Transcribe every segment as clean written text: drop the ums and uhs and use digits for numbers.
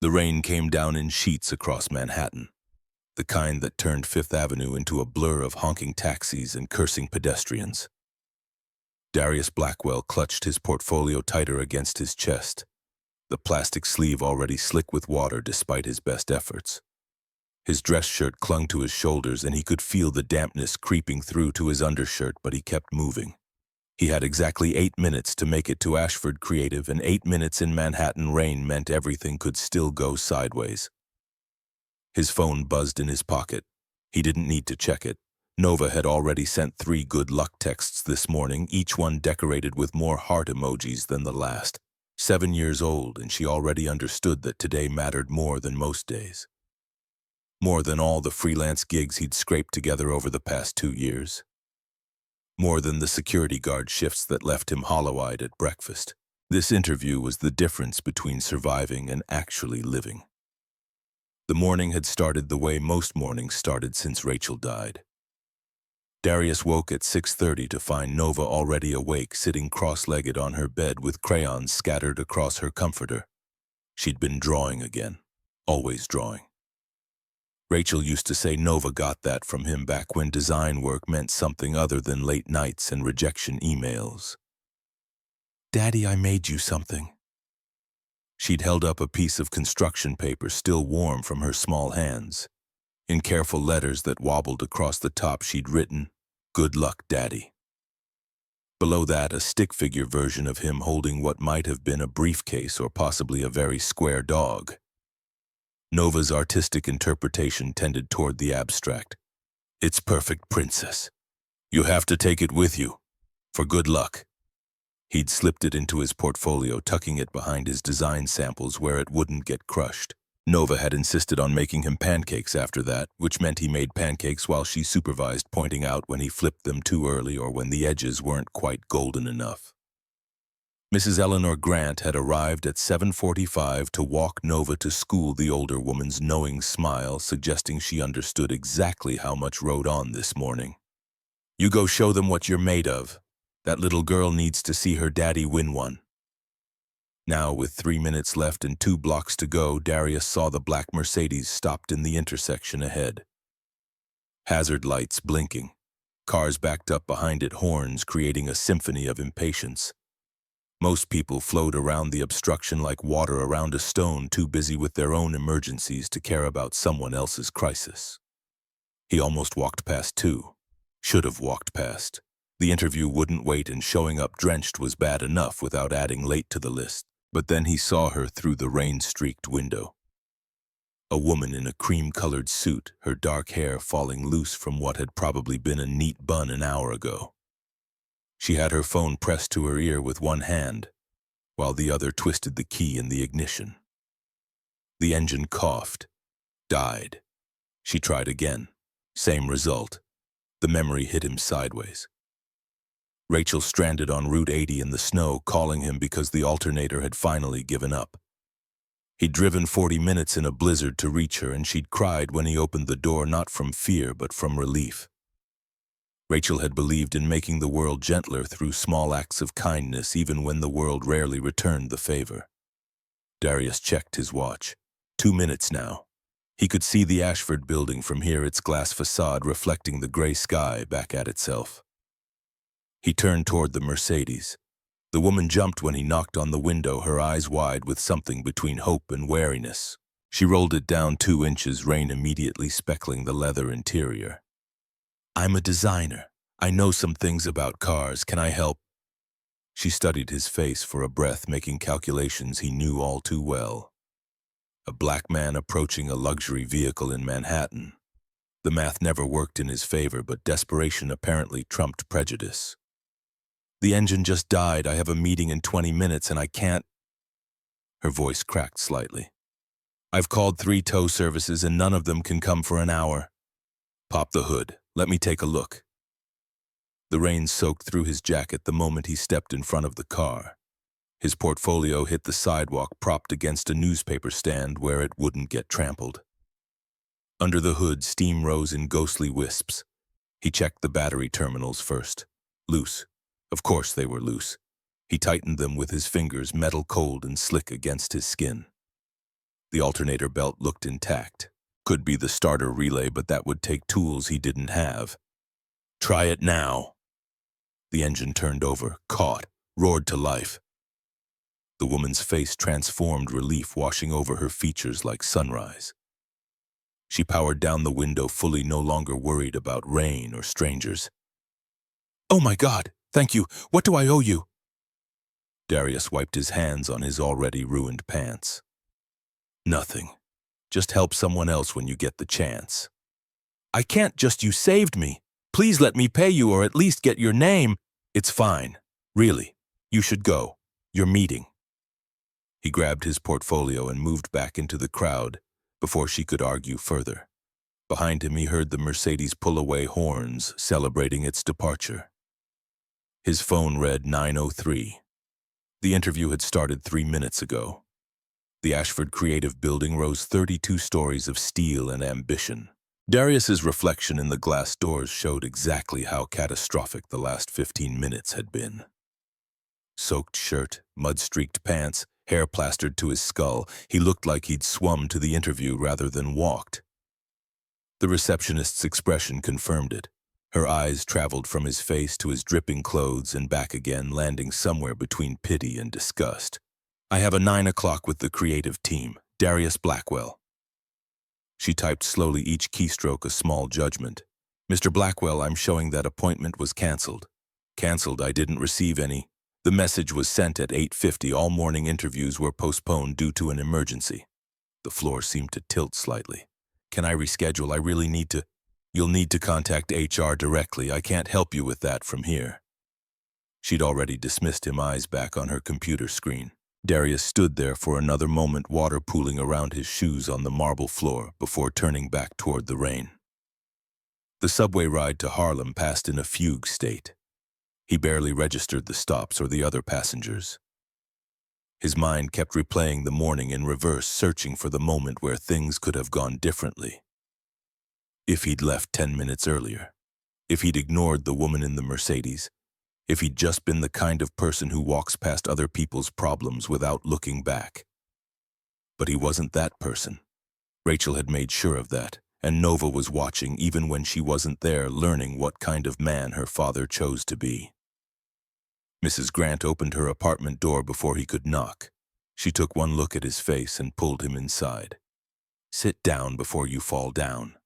The rain came down in sheets across Manhattan, the kind that turned Fifth Avenue into a blur of honking taxis and cursing pedestrians. Darius Blackwell clutched his portfolio tighter against his chest, the plastic sleeve already slick with water despite his best efforts. His dress shirt clung to his shoulders and he could feel the dampness creeping through to his undershirt, but he kept moving. He had exactly 8 minutes to make it to Ashford Creative, and 8 minutes in Manhattan rain meant everything could still go sideways. His phone buzzed in his pocket. He didn't need to check it. Nova had already sent 3 good luck texts this morning, each one decorated with more heart emojis than the last. 7 years old, and she already understood that today mattered more than most days. More than all the freelance gigs he'd scraped together over the past 2 years. More than the security guard shifts that left him hollow-eyed at breakfast. This interview was the difference between surviving and actually living. The morning had started the way most mornings started since Rachel died. Darius woke at 6:30 to find Nova already awake, sitting cross-legged on her bed with crayons scattered across her comforter. She'd been drawing again, always drawing. Rachel used to say Nova got that from him back when design work meant something other than late nights and rejection emails. "Daddy, I made you something." She'd held up a piece of construction paper still warm from her small hands. In careful letters that wobbled across the top, she'd written, "Good luck, Daddy." Below that, a stick figure version of him holding what might have been a briefcase or possibly a very square dog. Nova's artistic interpretation tended toward the abstract. "It's perfect, Princess. You have to take it with you, for good luck." He'd slipped it into his portfolio, tucking it behind his design samples where it wouldn't get crushed. Nova had insisted on making him pancakes after that, which meant he made pancakes while she supervised, pointing out when he flipped them too early or when the edges weren't quite golden enough. Mrs. Eleanor Grant had arrived at 7:45 to walk Nova to school, the older woman's knowing smile suggesting she understood exactly how much rode on this morning. "You go show them what you're made of. That little girl needs to see her daddy win one." Now, with 3 minutes left and 2 blocks to go, Darius saw the black Mercedes stopped in the intersection ahead. Hazard lights blinking. Cars backed up behind it, horns creating a symphony of impatience. Most people flowed around the obstruction like water around a stone, too busy with their own emergencies to care about someone else's crisis. He almost walked past 2. Should have walked past. The interview wouldn't wait, and showing up drenched was bad enough without adding late to the list. But then he saw her through the rain-streaked window. A woman in a cream-colored suit, her dark hair falling loose from what had probably been a neat bun an hour ago. She had her phone pressed to her ear with one hand, while the other twisted the key in the ignition. The engine coughed, died. She tried again. Same result. The memory hit him sideways. Rachel stranded on Route 80 in the snow, calling him because the alternator had finally given up. He'd driven 40 minutes in a blizzard to reach her, and she'd cried when he opened the door, not from fear but from relief. Rachel had believed in making the world gentler through small acts of kindness, even when the world rarely returned the favor. Darius checked his watch. 2 minutes now. He could see the Ashford building from here, its glass facade reflecting the gray sky back at itself. He turned toward the Mercedes. The woman jumped when he knocked on the window, her eyes wide with something between hope and wariness. She rolled it down 2 inches, rain immediately speckling the leather interior. "I'm a designer. I know some things about cars. Can I help?" She studied his face for a breath, making calculations he knew all too well. A black man approaching a luxury vehicle in Manhattan. The math never worked in his favor, but desperation apparently trumped prejudice. "The engine just died. I have a meeting in 20 minutes and I can't." Her voice cracked slightly. "I've called 3 tow services and none of them can come for an hour." "Pop the hood. Let me take a look." The rain soaked through his jacket the moment he stepped in front of the car. His portfolio hit the sidewalk, propped against a newspaper stand where it wouldn't get trampled. Under the hood, steam rose in ghostly wisps. He checked the battery terminals first. Loose. Of course they were loose. He tightened them with his fingers, metal cold and slick against his skin. The alternator belt looked intact. Could be the starter relay, but that would take tools he didn't have. Try it now. The engine turned over, caught, roared to life. The woman's face transformed, relief washing over her features like sunrise. She powered down the window fully, no longer worried about rain or strangers. "Oh my God, thank you. What do I owe you?" Darius wiped his hands on his already ruined pants. "Nothing. Just help someone else when you get the chance." "I can't just, you saved me. Please let me pay you or at least get your name." "It's fine. Really. You should go. You're meeting." He grabbed his portfolio and moved back into the crowd before she could argue further. Behind him, he heard the Mercedes pull away, horns celebrating its departure. His phone read 9:03. The interview had started 3 minutes ago. The Ashford Creative Building rose 32 stories of steel and ambition. Darius's reflection in the glass doors showed exactly how catastrophic the last 15 minutes had been. Soaked shirt, mud-streaked pants, hair plastered to his skull, he looked like he'd swum to the interview rather than walked. The receptionist's expression confirmed it. Her eyes traveled from his face to his dripping clothes and back again, landing somewhere between pity and disgust. "I have a 9 o'clock with the creative team, Darius Blackwell." She typed slowly, each keystroke a small judgment. "Mr. Blackwell, I'm showing that appointment was canceled." "Canceled? I didn't receive any." The message was sent at 8:50. All morning interviews were postponed due to an emergency. The floor seemed to tilt slightly. "Can I reschedule? I really need to." "You'll need to contact HR directly. I can't help you with that from here." She'd already dismissed him, eyes back on her computer screen. Darius stood there for another moment, water pooling around his shoes on the marble floor before turning back toward the rain. The subway ride to Harlem passed in a fugue state. He barely registered the stops or the other passengers. His mind kept replaying the morning in reverse, searching for the moment where things could have gone differently. If he'd left 10 minutes earlier, if he'd ignored the woman in the Mercedes, if he'd just been the kind of person who walks past other people's problems without looking back. But he wasn't that person. Rachel had made sure of that, and Nova was watching even when she wasn't there, learning what kind of man her father chose to be. Mrs. Grant opened her apartment door before he could knock. She took one look at his face and pulled him inside. "Sit down before you fall down.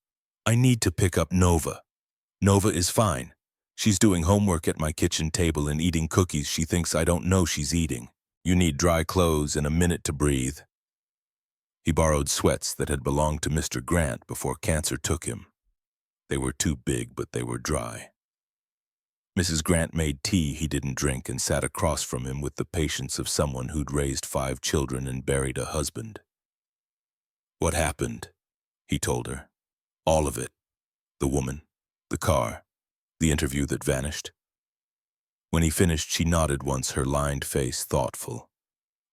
I need to pick up Nova." "Nova is fine. She's doing homework at my kitchen table and eating cookies she thinks I don't know she's eating. You need dry clothes and a minute to breathe." He borrowed sweats that had belonged to Mr. Grant before cancer took him. They were too big, but they were dry. Mrs. Grant made tea he didn't drink and sat across from him with the patience of someone who'd raised 5 children and buried a husband. "What happened?" he told her. "All of it. The woman, the car, the interview that vanished." When he finished, she nodded once, her lined face thoughtful.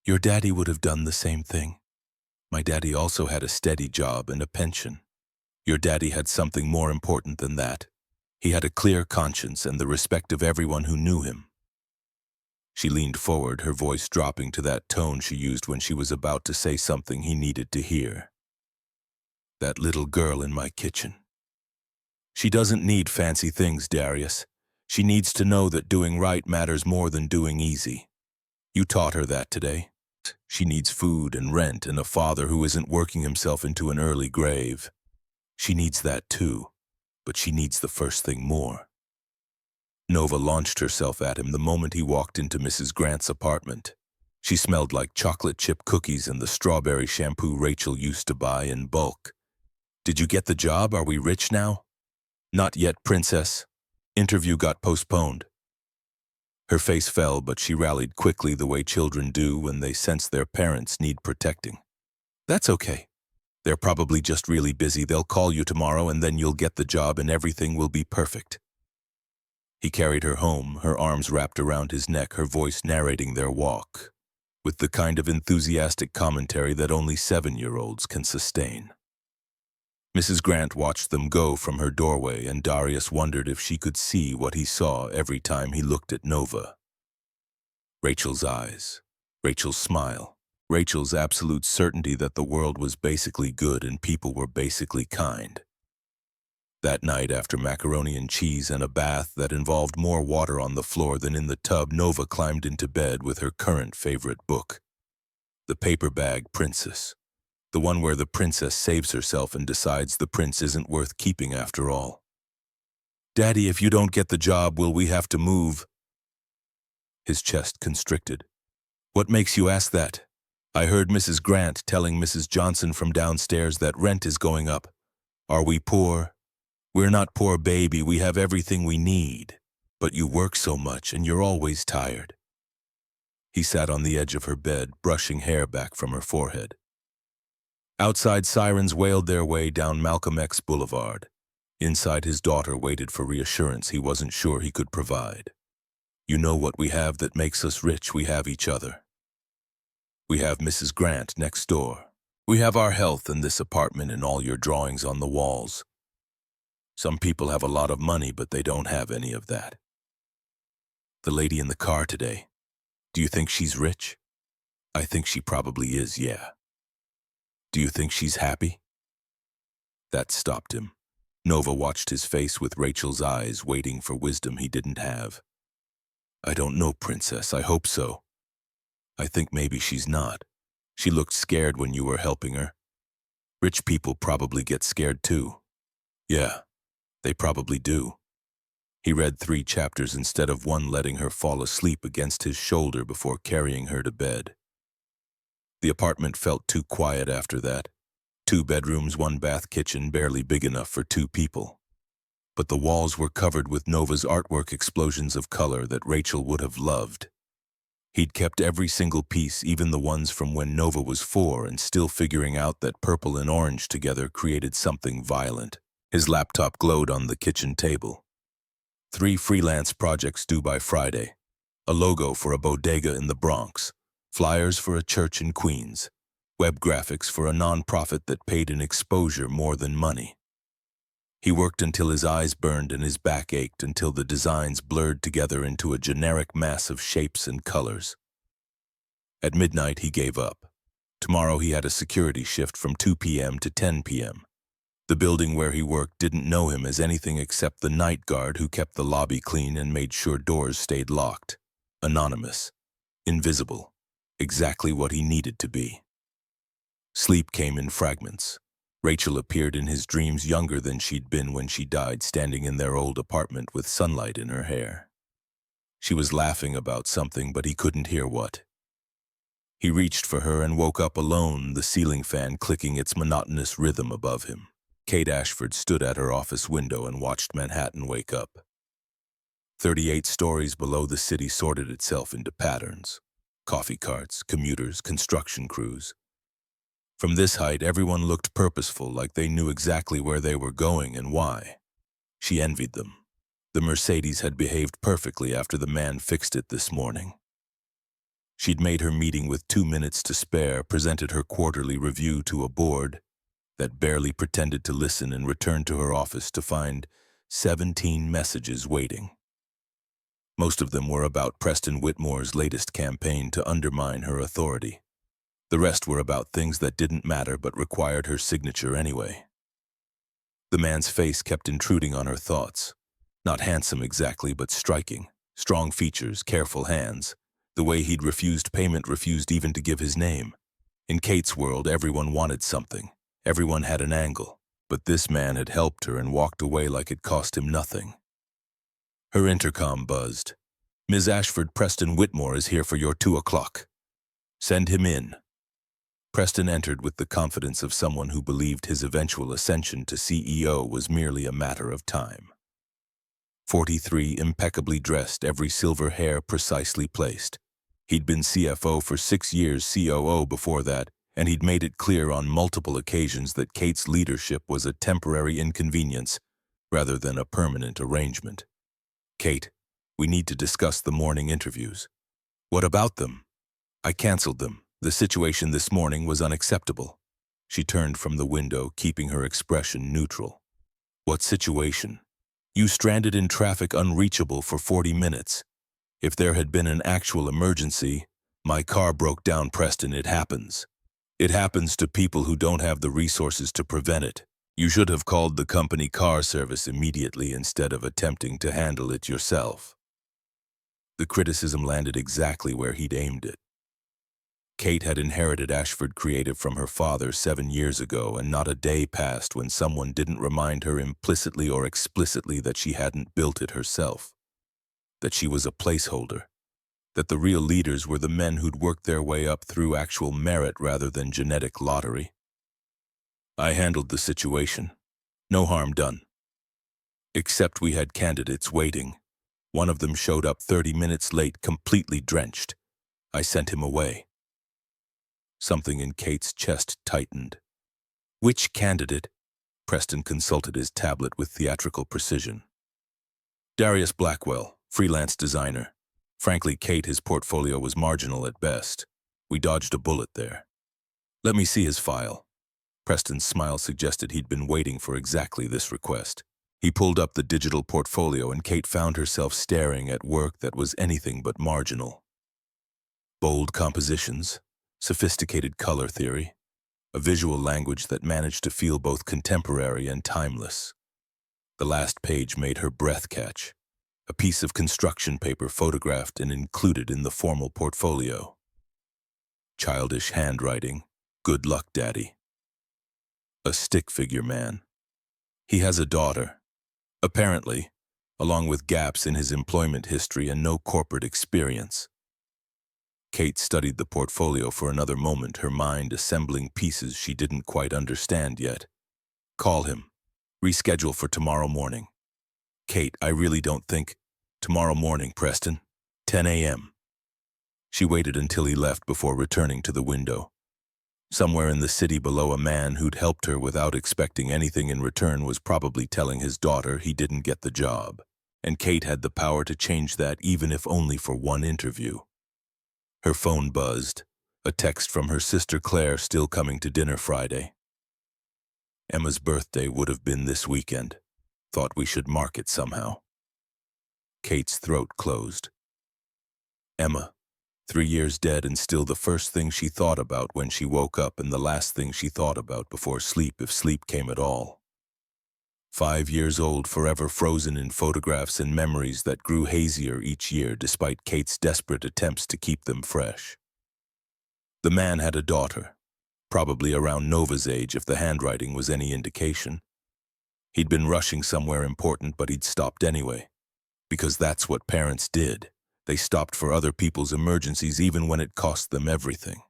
"Your daddy would have done the same thing. My daddy also had a steady job and a pension. Your daddy had something more important than that. He had a clear conscience and the respect of everyone who knew him." She leaned forward, her voice dropping to that tone she used when she was about to say something he needed to hear. "That little girl in my kitchen. She doesn't need fancy things, Darius. She needs to know that doing right matters more than doing easy. You taught her that today. She needs food and rent and a father who isn't working himself into an early grave. She needs that too, but she needs the first thing more." Nova launched herself at him the moment he walked into Mrs. Grant's apartment. She smelled like chocolate chip cookies and the strawberry shampoo Rachel used to buy in bulk. "Did you get the job? Are we rich now?" "Not yet, princess. Interview got postponed." Her face fell, but she rallied quickly, the way children do when they sense their parents need protecting. "That's okay. They're probably just really busy. They'll call you tomorrow and then you'll get the job and everything will be perfect." He carried her home, her arms wrapped around his neck, her voice narrating their walk, with the kind of enthusiastic commentary that only 7-year-olds can sustain. Mrs. Grant watched them go from her doorway, and Darius wondered if she could see what he saw every time he looked at Nova. Rachel's eyes, Rachel's smile, Rachel's absolute certainty that the world was basically good and people were basically kind. That night, after macaroni and cheese and a bath that involved more water on the floor than in the tub, Nova climbed into bed with her current favorite book, The Paper Bag Princess, the one where the princess saves herself and decides the prince isn't worth keeping after all. "Daddy, if you don't get the job, will we have to move?" His chest constricted. "What makes you ask that? I heard Mrs. Grant telling Mrs. Johnson from downstairs that rent is going up. Are we poor? We're not poor, baby. We have everything we need. But you work so much and you're always tired." He sat on the edge of her bed, brushing hair back from her forehead. Outside, sirens wailed their way down Malcolm X Boulevard. Inside, his daughter waited for reassurance he wasn't sure he could provide. "You know what we have that makes us rich? We have each other. We have Mrs. Grant next door. We have our health and this apartment and all your drawings on the walls. Some people have a lot of money, but they don't have any of that. The lady in the car today, do you think she's rich? I think she probably is, yeah. Do you think she's happy?" That stopped him. Nova watched his face with Rachel's eyes, waiting for wisdom he didn't have. "I don't know, Princess. I hope so. I think maybe she's not. She looked scared when you were helping her. Rich people probably get scared too." "Yeah, they probably do." He read 3 chapters instead of 1, letting her fall asleep against his shoulder before carrying her to bed. The apartment felt too quiet after that. 2 bedrooms, 1 bath, kitchen, barely big enough for 2 people. But the walls were covered with Nova's artwork, explosions of color that Rachel would have loved. He'd kept every single piece, even the ones from when Nova was 4, and still figuring out that purple and orange together created something violent. His laptop glowed on the kitchen table. 3 freelance projects due by Friday. A logo for a bodega in the Bronx. Flyers for a church in Queens. Web graphics for a nonprofit that paid in exposure more than money. He worked until his eyes burned and his back ached, until the designs blurred together into a generic mass of shapes and colors. At midnight, he gave up. Tomorrow he had a security shift from 2 p.m. to 10 p.m. The building where he worked didn't know him as anything except the night guard who kept the lobby clean and made sure doors stayed locked. Anonymous. Invisible. Exactly what he needed to be. Sleep came in fragments. Rachel appeared in his dreams younger than she'd been when she died, standing in their old apartment with sunlight in her hair. She was laughing about something, but he couldn't hear what. He reached for her and woke up alone, the ceiling fan clicking its monotonous rhythm above him. Kate Ashford stood at her office window and watched Manhattan wake up. 38 stories below, the city sorted itself into patterns. Coffee carts, commuters, construction crews. From this height, everyone looked purposeful, like they knew exactly where they were going and why. She envied them. The Mercedes had behaved perfectly after the man fixed it this morning. She'd made her meeting with 2 minutes to spare, presented her quarterly review to a board that barely pretended to listen, and returned to her office to find 17 messages waiting. Most of them were about Preston Whitmore's latest campaign to undermine her authority. The rest were about things that didn't matter but required her signature anyway. The man's face kept intruding on her thoughts. Not handsome exactly, but striking. Strong features, careful hands. The way he'd refused payment, refused even to give his name. In Kate's world, everyone wanted something. Everyone had an angle. But this man had helped her and walked away like it cost him nothing. Her intercom buzzed. "Ms. Ashford, Preston Whitmore is here for your 2 o'clock. Send him in." Preston entered with the confidence of someone who believed his eventual ascension to CEO was merely a matter of time. 43, impeccably dressed, every silver hair precisely placed. He'd been CFO for 6 years, COO before that, and he'd made it clear on multiple occasions that Kate's leadership was a temporary inconvenience rather than a permanent arrangement. "Kate, we need to discuss the morning interviews." "What about them?" "I canceled them. The situation this morning was unacceptable." She turned from the window, keeping her expression neutral. "What situation?" "You stranded in traffic, unreachable for 40 minutes. If there had been an actual emergency, My car broke down, Preston. It happens. It happens to people who don't have the resources to prevent it. You should have called the company car service immediately instead of attempting to handle it yourself. The criticism landed exactly where he'd aimed it. Kate had inherited Ashford Creative from her father 7 years ago, and not a day passed when someone didn't remind her implicitly or explicitly that she hadn't built it herself, that she was a placeholder, that the real leaders were the men who'd worked their way up through actual merit rather than genetic lottery. I handled the situation. No harm done. Except we had candidates waiting. One of them showed up 30 minutes late, completely drenched. I sent him away. Something in Kate's chest tightened. Which candidate? Preston consulted his tablet with theatrical precision. Darius Blackwell, freelance designer. Frankly, Kate, his portfolio was marginal at best. We dodged a bullet there. Let me see his file. Preston's smile suggested he'd been waiting for exactly this request. He pulled up the digital portfolio, and Kate found herself staring at work that was anything but marginal. Bold compositions, sophisticated color theory, a visual language that managed to feel both contemporary and timeless. The last page made her breath catch. A piece of construction paper photographed and included in the formal portfolio. Childish handwriting. Good luck, Daddy. A stick figure man. He has a daughter. Apparently, along with gaps in his employment history and no corporate experience. Kate studied the portfolio for another moment, her mind assembling pieces she didn't quite understand yet. Call him. Reschedule for tomorrow morning. Kate, I really don't think... Tomorrow morning, Preston. 10 a.m. She waited until he left before returning to the window. Somewhere in the city below, a man who'd helped her without expecting anything in return was probably telling his daughter he didn't get the job. And Kate had the power to change that, even if only for one interview. Her phone buzzed, a text from her sister Claire, still coming to dinner Friday. Emma's birthday would have been this weekend. Thought we should mark it somehow. Kate's throat closed. Emma, 3 years dead, and still the first thing she thought about when she woke up, and the last thing she thought about before sleep, if sleep came at all. 5 years old, forever frozen in photographs and memories that grew hazier each year despite Kate's desperate attempts to keep them fresh. The man had a daughter, probably around Nova's age if the handwriting was any indication. He'd been rushing somewhere important, but he'd stopped anyway. Because that's what parents did. They stopped for other people's emergencies even when it cost them everything.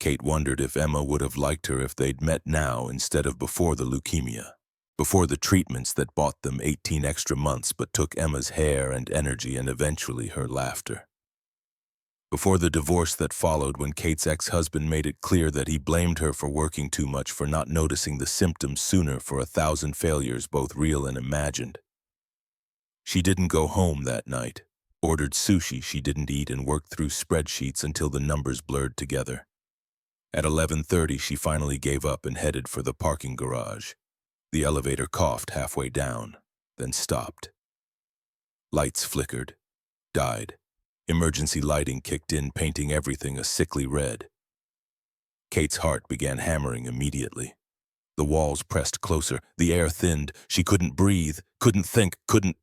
Kate wondered if Emma would have liked her if they'd met now instead of before the leukemia, before the treatments that bought them 18 extra months but took Emma's hair and energy and eventually her laughter. Before the divorce that followed, when Kate's ex-husband made it clear that he blamed her for working too much, for not noticing the symptoms sooner, for 1,000 failures, both real and imagined. She didn't go home that night, ordered sushi she didn't eat, and worked through spreadsheets until the numbers blurred together. At 11:30, she finally gave up and headed for the parking garage. The elevator coughed halfway down, then stopped. Lights flickered, died. Emergency lighting kicked in, painting everything a sickly red. Kate's heart began hammering immediately. The walls pressed closer, the air thinned. She couldn't breathe, couldn't think, couldn't...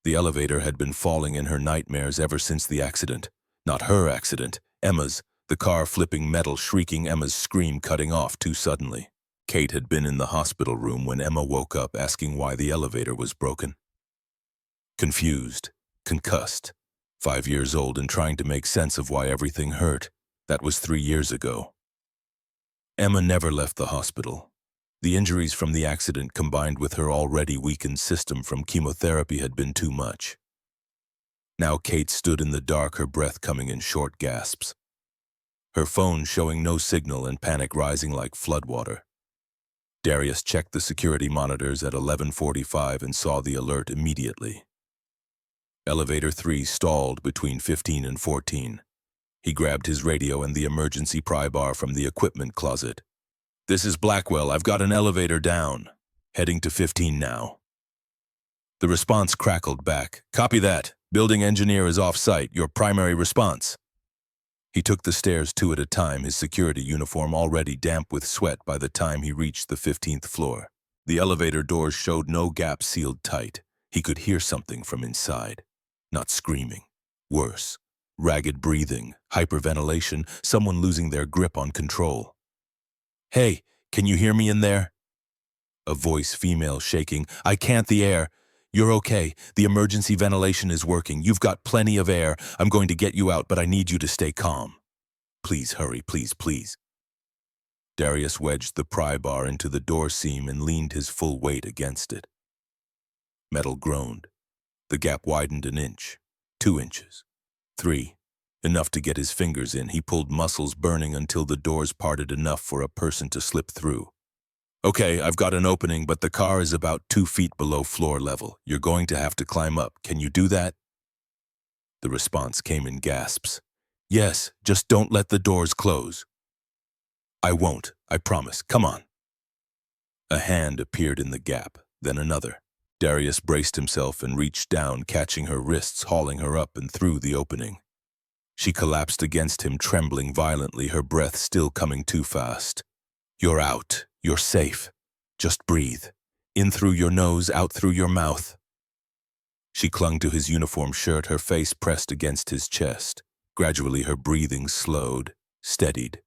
The elevator had been falling in her nightmares ever since the accident. Not her accident, Emma's. The car flipping metal, shrieking, Emma's scream cutting off too suddenly. Kate had been in the hospital room when Emma woke up, asking why the elevator was broken. Confused, concussed, 5 years old, and trying to make sense of why everything hurt. That was 3 years ago. Emma never left the hospital. The injuries from the accident, combined with her already weakened system from chemotherapy, had been too much. Now Kate stood in the dark, her breath coming in short gasps. Her phone showing no signal and panic rising like floodwater. Darius checked the security monitors at 11:45 and saw the alert immediately. Elevator 3 stalled between 15 and 14. He grabbed his radio and the emergency pry bar from the equipment closet. "This is Blackwell. I've got an elevator down. Heading to 15 now." The response crackled back. "Copy that. Building engineer is off-site. Your primary response." He took the stairs two at a time, his security uniform already damp with sweat by the time he reached the 15th floor. The elevator doors showed no gap, sealed tight. He could hear something from inside. Not screaming. Worse. Ragged breathing, hyperventilation, someone losing their grip on control. "Hey, can you hear me in there?" A voice, female, shaking. "I can't, the air." "You're okay. The emergency ventilation is working. You've got plenty of air. I'm going to get you out, but I need you to stay calm. Please hurry, please, please." Darius wedged the pry bar into the door seam and leaned his full weight against it. Metal groaned. The gap widened an inch, 2 inches, 3. Enough to get his fingers in. He pulled, muscles burning until the doors parted enough for a person to slip through. "Okay, I've got an opening, but the car is about 2 feet below floor level. You're going to have to climb up. Can you do that?" The response came in gasps. "Yes, just don't let the doors close." "I won't, I promise. Come on." A hand appeared in the gap, then another. Darius braced himself and reached down, catching her wrists, hauling her up and through the opening. She collapsed against him, trembling violently, her breath still coming too fast. "You're out. You're safe. Just breathe. In through your nose, out through your mouth." She clung to his uniform shirt, her face pressed against his chest. Gradually her breathing slowed, steadied.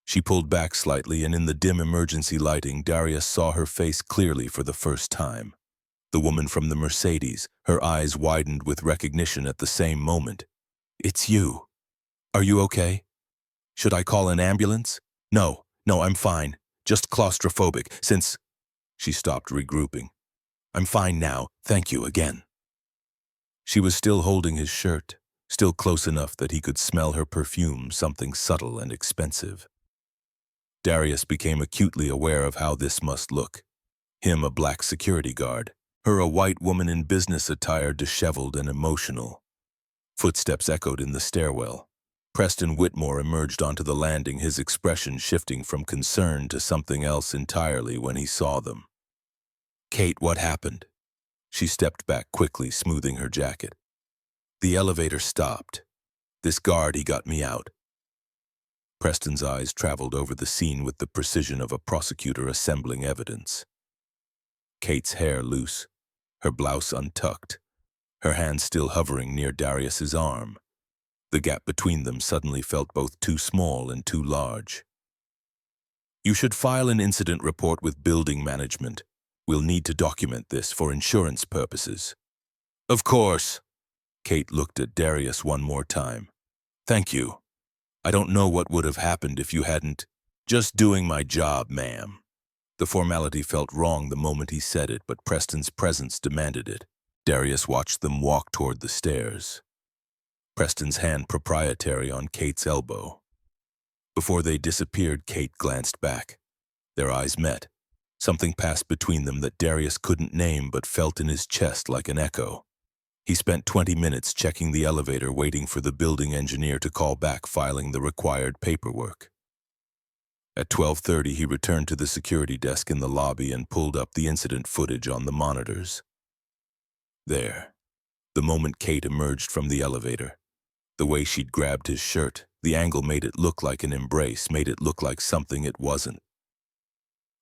She pulled back slightly, and in the dim emergency lighting, Darius saw her face clearly for the first time. The woman from the Mercedes, her eyes widened with recognition at the same moment. "It's you. Are you okay? Should I call an ambulance?" No, I'm fine. Just claustrophobic, since..." She stopped, regrouping. "I'm fine now, thank you again." She was still holding his shirt, still close enough that he could smell her perfume, something subtle and expensive. Darius became acutely aware of how this must look. Him a black security guard, her a white woman in business attire, disheveled and emotional. Footsteps echoed in the stairwell. Preston Whitmore emerged onto the landing, his expression shifting from concern to something else entirely when he saw them. "Kate, what happened?" She stepped back quickly, smoothing her jacket. "The elevator stopped. This guard, he got me out." Preston's eyes traveled over the scene with the precision of a prosecutor assembling evidence. Kate's hair loose, her blouse untucked, her hand still hovering near Darius's arm. The gap between them suddenly felt both too small and too large. "You should file an incident report with building management. We'll need to document this for insurance purposes." "Of course." Kate looked at Darius one more time. "Thank you. I don't know what would have happened if you hadn't..." "Just doing my job, ma'am." The formality felt wrong the moment he said it, but Preston's presence demanded it. Darius watched them walk toward the stairs. Preston's hand proprietary on Kate's elbow. Before they disappeared, Kate glanced back. Their eyes met. Something passed between them that Darius couldn't name but felt in his chest like an echo. He spent 20 minutes checking the elevator, waiting for the building engineer to call back, filing the required paperwork. At 12:30, he returned to the security desk in the lobby and pulled up the incident footage on the monitors. There, the moment Kate emerged from the elevator. The way she'd grabbed his shirt, the angle made it look like an embrace, made it look like something it wasn't.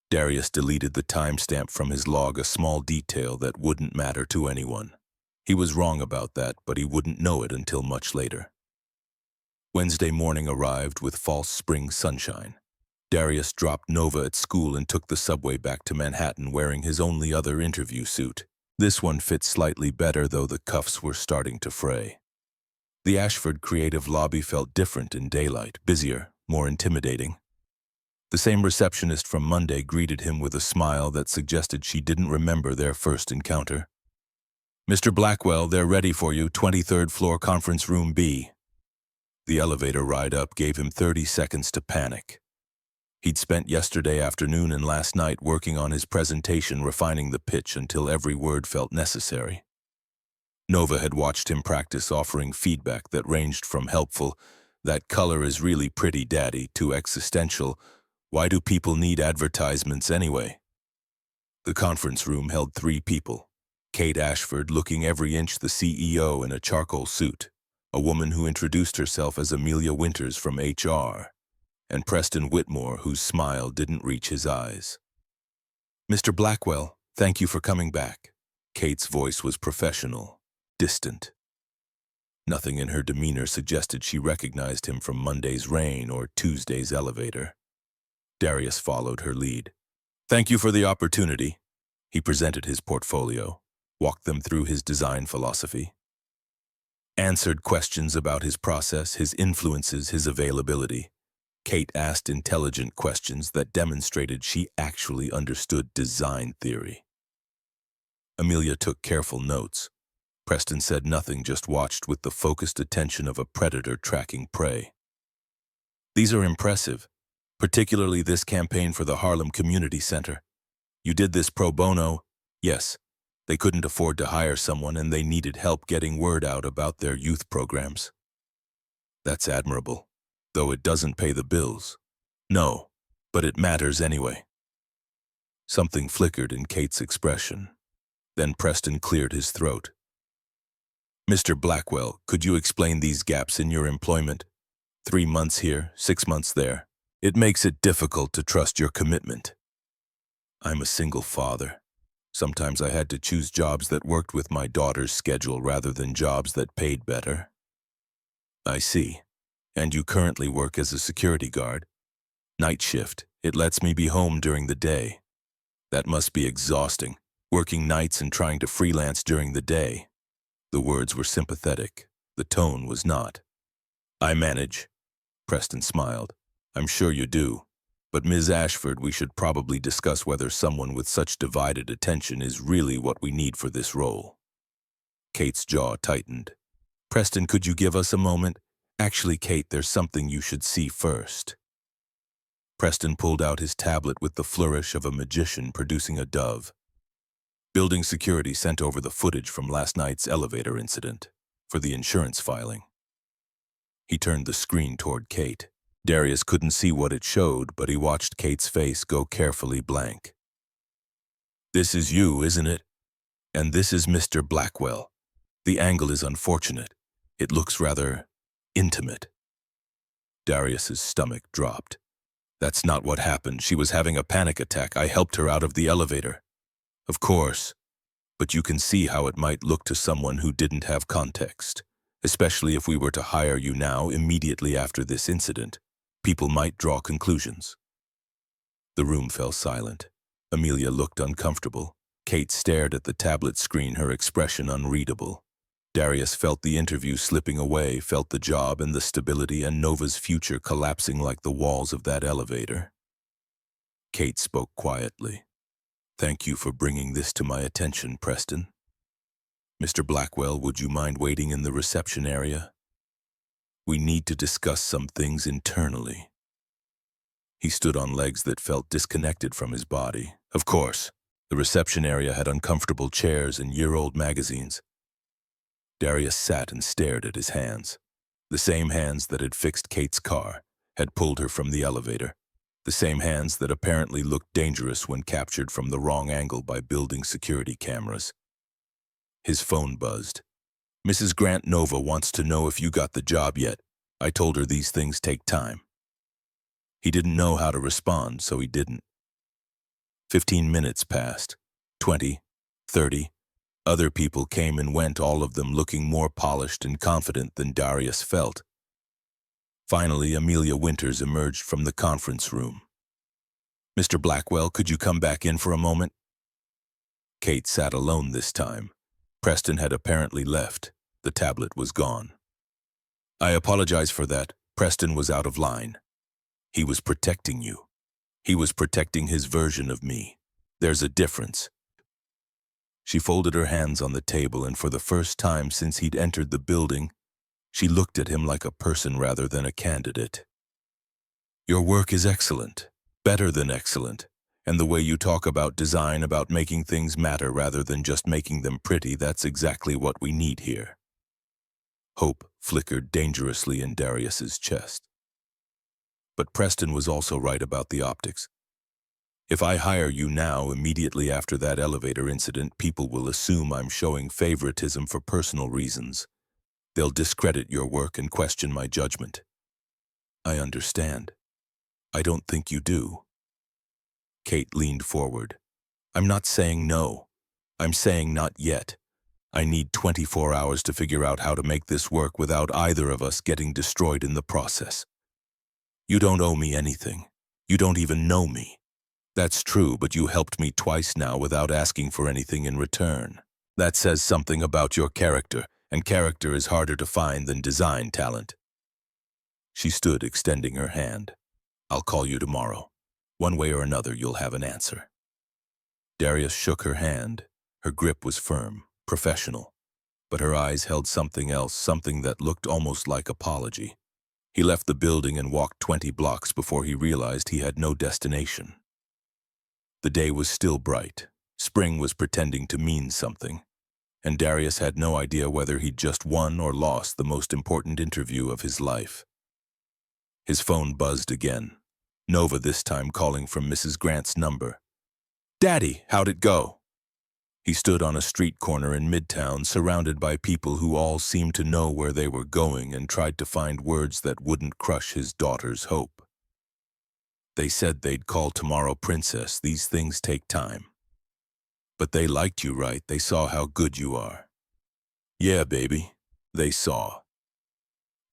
Darius deleted the timestamp from his log, a small detail that wouldn't matter to anyone. He was wrong about that, but he wouldn't know it until much later. Wednesday morning arrived with false spring sunshine. Darius dropped Nova at school and took the subway back to Manhattan wearing his only other interview suit. This one fit slightly better, though the cuffs were starting to fray. The Ashford creative lobby felt different in daylight, busier, more intimidating. The same receptionist from Monday greeted him with a smile that suggested she didn't remember their first encounter. "Mr. Blackwell, they're ready for you, 23rd floor, conference room B." The elevator ride up gave him 30 seconds to panic. He'd spent yesterday afternoon and last night working on his presentation, refining the pitch until every word felt necessary. Nova had watched him practice, offering feedback that ranged from helpful, "That color is really pretty, Daddy," to existential, "Why do people need advertisements anyway?" The conference room held 3 people. Kate Ashford, looking every inch the CEO in a charcoal suit. a woman who introduced herself as Amelia Winters from HR, and Preston Whitmore, whose smile didn't reach his eyes. "Mr. Blackwell, thank you for coming back." Kate's voice was professional, distant. Nothing in her demeanor suggested she recognized him from Monday's rain or Tuesday's elevator. Darius followed her lead. "Thank you for the opportunity." He presented his portfolio, walked them through his design philosophy, answered questions about his process, his influences, his availability. Kate asked intelligent questions that demonstrated she actually understood design theory. Amelia took careful notes. Preston said nothing, just watched with the focused attention of a predator tracking prey. "These are impressive, particularly this campaign for the Harlem Community Center. You did this pro bono." "Yes. They couldn't afford to hire someone and they needed help getting word out about their youth programs." "That's admirable, though it doesn't pay the bills." "No, but it matters anyway." Something flickered in Kate's expression. Then Preston cleared his throat. "Mr. Blackwell, could you explain these gaps in your employment? 3 months here, 6 months there. It makes it difficult to trust your commitment." "I'm a single father. Sometimes I had to choose jobs that worked with my daughter's schedule rather than jobs that paid better." "I see. And you currently work as a security guard?" "Night shift. It lets me be home during the day." "That must be exhausting, working nights and trying to freelance during the day." The words were sympathetic. The tone was not. "I manage." Preston smiled. "I'm sure you do. But Ms. Ashford, we should probably discuss whether someone with such divided attention is really what we need for this role." Kate's jaw tightened. "Preston, could you give us a moment?" "Actually, Kate, there's something you should see first." Preston pulled out his tablet with the flourish of a magician producing a dove. Building security sent over the footage from last night's elevator incident for the insurance filing. He turned the screen toward Kate. Darius couldn't see what it showed, but he watched Kate's face go carefully blank. "This is you, isn't it? And this is Mr. Blackwell. The angle is unfortunate. It looks rather intimate." Darius's stomach dropped. "That's not what happened. She was having a panic attack. I helped her out of the elevator." "Of course, but you can see how it might look to someone who didn't have context, especially if we were to hire you now immediately after this incident. People might draw conclusions." The room fell silent. Amelia looked uncomfortable. Kate stared at the tablet screen, her expression unreadable. Darius felt the interview slipping away, felt the job and the stability and Nova's future collapsing like the walls of that elevator. Kate spoke quietly. "Thank you for bringing this to my attention, Preston. Mr. Blackwell, would you mind waiting in the reception area? We need to discuss some things internally." He stood on legs that felt disconnected from his body. Of course, the reception area had uncomfortable chairs and year-old magazines. Darius sat and stared at his hands. The same hands that had fixed Kate's car, had pulled her from the elevator. The same hands that apparently looked dangerous when captured from the wrong angle by building security cameras. His phone buzzed. "Mrs. Grant, Nova wants to know if you got the job yet. I told her these things take time." He didn't know how to respond, so he didn't. 15 minutes passed. 20, 30. Other people came and went, all of them looking more polished and confident than Darius felt. Finally, Amelia Winters emerged from the conference room. "Mr. Blackwell, could you come back in for a moment?" Kate sat alone this time. Preston had apparently left. The tablet was gone. "I apologize for that." Preston was out of line. "He was protecting you. He was protecting his version of me. There's a difference." She folded her hands on the table, and for the first time since he'd entered the building, she looked at him like a person rather than a candidate. "Your work is excellent, better than excellent, and the way you talk about design, about making things matter rather than just making them pretty, that's exactly what we need here." Hope flickered dangerously in Darius's chest. But Preston was also right about the optics. "If I hire you now, immediately after that elevator incident, people will assume I'm showing favoritism for personal reasons. They'll discredit your work and question my judgment. I understand. I don't think you do. Kate leaned forward. I'm not saying no. I'm saying not yet. I need 24 hours to figure out how to make this work without either of us getting destroyed in the process. You don't owe me anything. You don't even know me. That's true, but you helped me twice now without asking for anything in return. That says something about your character, and character is harder to find than design talent. She stood, extending her hand. I'll call you tomorrow. One way or another, you'll have an answer. Darius shook her hand. Her grip was firm, professional, but her eyes held something else, something that looked almost like apology. He left the building and walked 20 blocks before he realized he had no destination. The day was still bright. Spring was pretending to mean something, and Darius had no idea whether he'd just won or lost the most important interview of his life. His phone buzzed again. Nova this time calling from Mrs. Grant's number. Daddy, how'd it go? He stood on a street corner in Midtown, surrounded by people who all seemed to know where they were going and tried to find words that wouldn't crush his daughter's hope. They said they'd call tomorrow, Princess. These things take time. But they liked you, right? They saw how good you are. Yeah, baby, they saw.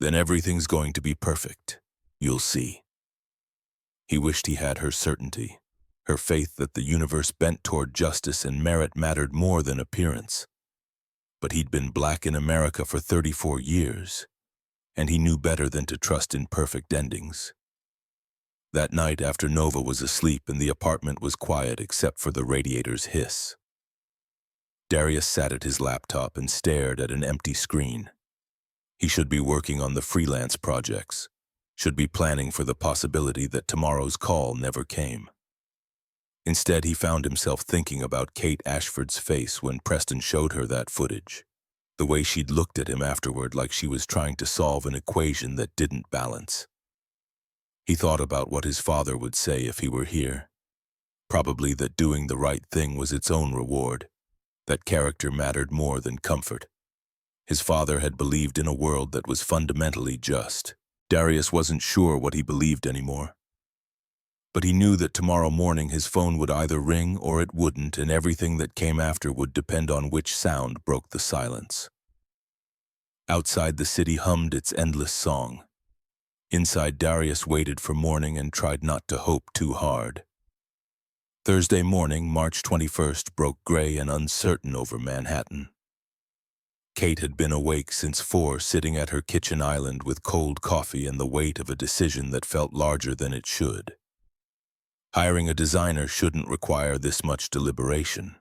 Then everything's going to be perfect. You'll see. He wished he had her certainty, her faith that the universe bent toward justice and merit mattered more than appearance. But he'd been black in America for 34 years, and he knew better than to trust in perfect endings. That night, after Nova was asleep and the apartment was quiet except for the radiator's hiss, Darius sat at his laptop and stared at an empty screen. He should be working on the freelance projects, should be planning for the possibility that tomorrow's call never came. Instead, he found himself thinking about Kate Ashford's face when Preston showed her that footage, the way she'd looked at him afterward like she was trying to solve an equation that didn't balance. He thought about what his father would say if he were here. Probably that doing the right thing was its own reward, that character mattered more than comfort. His father had believed in a world that was fundamentally just. Darius wasn't sure what he believed anymore. But he knew that tomorrow morning his phone would either ring or it wouldn't, and everything that came after would depend on which sound broke the silence. Outside, the city hummed its endless song. Inside, Darius waited for morning and tried not to hope too hard. Thursday morning, March 21st, broke gray and uncertain over Manhattan. Kate had been awake since 4, sitting at her kitchen island with cold coffee and the weight of a decision that felt larger than it should. Hiring a designer shouldn't require this much deliberation.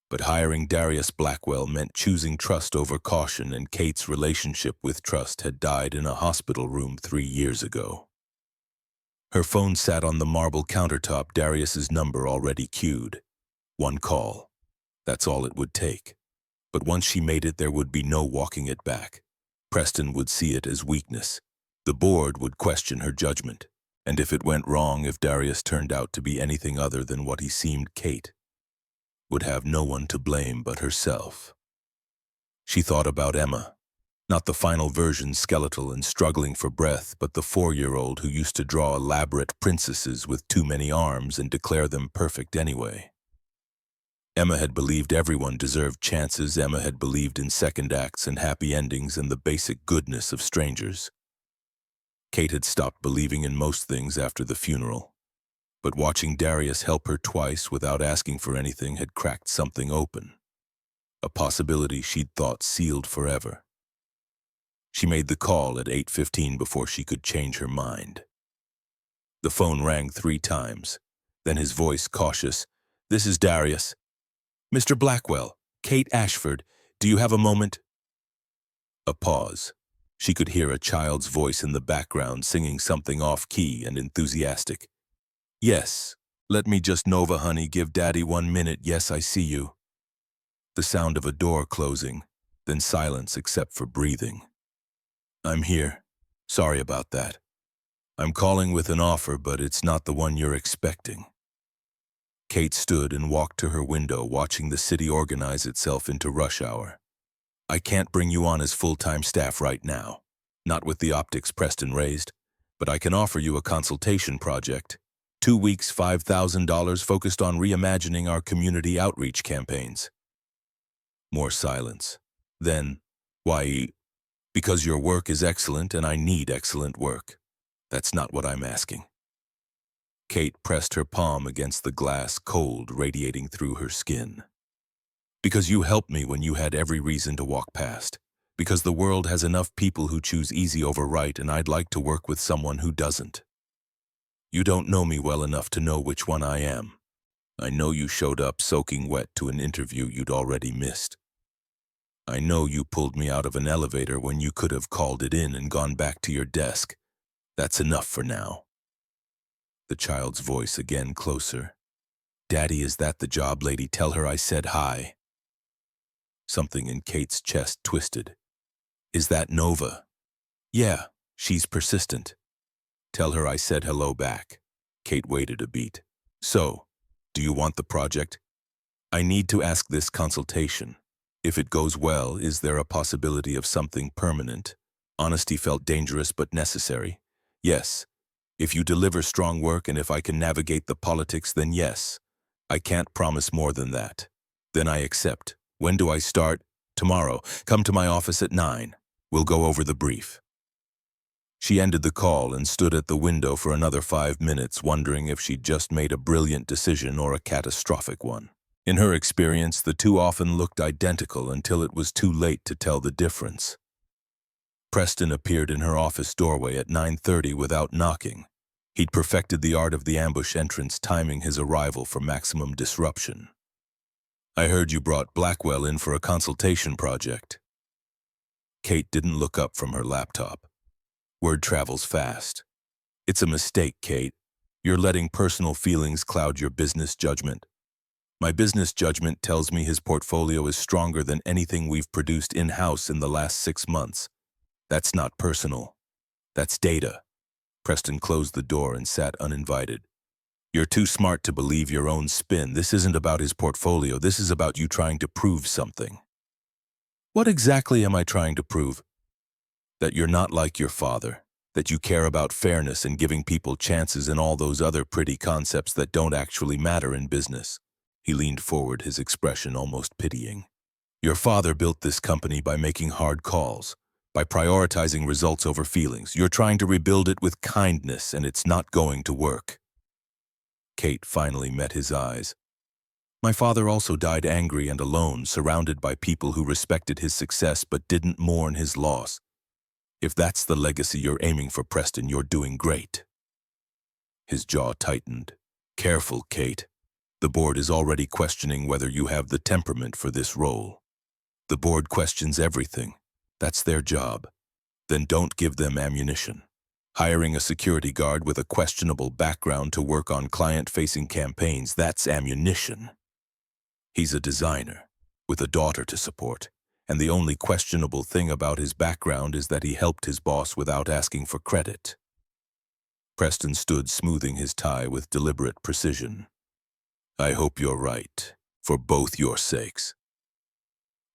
But hiring Darius Blackwell meant choosing trust over caution, and Kate's relationship with trust had died in a hospital room 3 years ago. Her phone sat on the marble countertop, Darius's number already queued. One call. That's all it would take. But once she made it, there would be no walking it back. Preston would see it as weakness. The board would question her judgment. And if it went wrong, if Darius turned out to be anything other than what he seemed, Kate would have no one to blame but herself. She thought about Emma, not the final version, skeletal and struggling for breath, but the 4-year-old who used to draw elaborate princesses with too many arms and declare them perfect anyway. Emma had believed everyone deserved chances. Emma had believed in second acts and happy endings and the basic goodness of strangers. Kate had stopped believing in most things after the funeral. But watching Darius help her twice without asking for anything had cracked something open, a possibility she'd thought sealed forever. She made the call at 8:15 before she could change her mind. The phone rang 3 times, then his voice cautious. This is Darius. Mr. Blackwell, Kate Ashford, do you have a moment? A pause. She could hear a child's voice in the background singing something off-key and enthusiastic. Yes, let me just Nova, honey, give Daddy 1 minute. Yes, I see you. The sound of a door closing, then silence except for breathing. I'm here. Sorry about that. I'm calling with an offer, but it's not the one you're expecting. Kate stood and walked to her window, watching the city organize itself into rush hour. I can't bring you on as full-time staff right now, not with the optics Preston raised, but I can offer you a consultation project. 2 weeks, $5,000 focused on reimagining our community outreach campaigns. More silence. Then, why, because your work is excellent and I need excellent work. That's not what I'm asking. Kate pressed her palm against the glass, cold radiating through her skin. Because you helped me when you had every reason to walk past. Because the world has enough people who choose easy over right, and I'd like to work with someone who doesn't. You don't know me well enough to know which one I am. I know you showed up soaking wet to an interview you'd already missed. I know you pulled me out of an elevator when you could have called it in and gone back to your desk. That's enough for now. The child's voice again closer. Daddy, is that the job lady? Tell her I said hi. Something in Kate's chest twisted. Is that Nova? Yeah, she's persistent. Tell her I said hello back. Kate waited a beat. So, do you want the project? I need to ask this consultation. If it goes well, is there a possibility of something permanent? Honesty felt dangerous but necessary. Yes. If you deliver strong work and if I can navigate the politics, then yes. I can't promise more than that. Then I accept. When do I start? Tomorrow. Come to my office at 9. We'll go over the brief. She ended the call and stood at the window for another 5 minutes, wondering if she'd just made a brilliant decision or a catastrophic one. In her experience, the two often looked identical until it was too late to tell the difference. Preston appeared in her office doorway at 9:30 without knocking. He'd perfected the art of the ambush entrance, timing his arrival for maximum disruption. I heard you brought Blackwell in for a consultation project. Kate didn't look up from her laptop. Word travels fast. It's a mistake, Kate. You're letting personal feelings cloud your business judgment. My business judgment tells me his portfolio is stronger than anything we've produced in-house in the last 6 months. That's not personal. That's data. Preston closed the door and sat uninvited. You're too smart to believe your own spin. This isn't about his portfolio. This is about you trying to prove something. What exactly am I trying to prove? That you're not like your father. That you care about fairness and giving people chances and all those other pretty concepts that don't actually matter in business. He leaned forward, his expression almost pitying. Your father built this company by making hard calls, by prioritizing results over feelings. You're trying to rebuild it with kindness, and it's not going to work. Kate finally met his eyes. My father also died angry and alone, surrounded by people who respected his success but didn't mourn his loss. If that's the legacy you're aiming for, Preston, you're doing great. His jaw tightened. Careful, Kate. The board is already questioning whether you have the temperament for this role. The board questions everything. That's their job. Then don't give them ammunition. Hiring a security guard with a questionable background to work on client-facing campaigns, that's ammunition. He's a designer, with a daughter to support, and the only questionable thing about his background is that he helped his boss without asking for credit. Preston stood smoothing his tie with deliberate precision. I hope you're right, for both your sakes.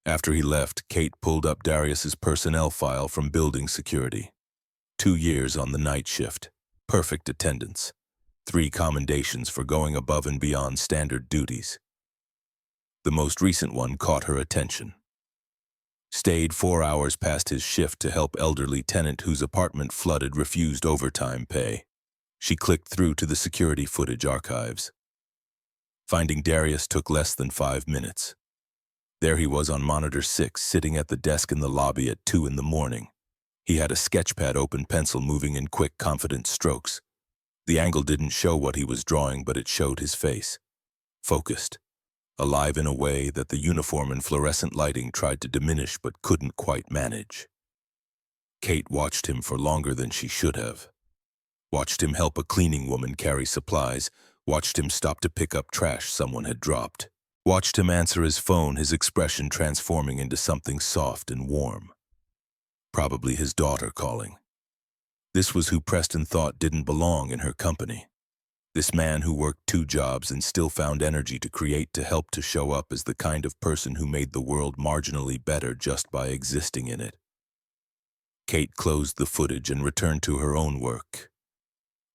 After he left, Kate pulled up Darius's personnel file from building security. 2 years on the night shift, perfect attendance, 3 commendations for going above and beyond standard duties. The most recent one caught her attention. Stayed 4 hours past his shift to help elderly tenant whose apartment flooded refused overtime pay. She clicked through to the security footage archives. Finding Darius took less than 5 minutes. There he was on monitor 6, sitting at the desk in the lobby at 2 in the morning. He had a sketchpad open, pencil moving in quick, confident strokes. The angle didn't show what he was drawing, but it showed his face. Focused. Alive in a way that the uniform and fluorescent lighting tried to diminish but couldn't quite manage. Kate watched him for longer than she should have. Watched him help a cleaning woman carry supplies. Watched him stop to pick up trash someone had dropped. Watched him answer his phone, his expression transforming into something soft and warm. Probably his daughter calling. This was who Preston thought didn't belong in her company. This man who worked 2 jobs and still found energy to create to help to show up as the kind of person who made the world marginally better just by existing in it. Kate closed the footage and returned to her own work.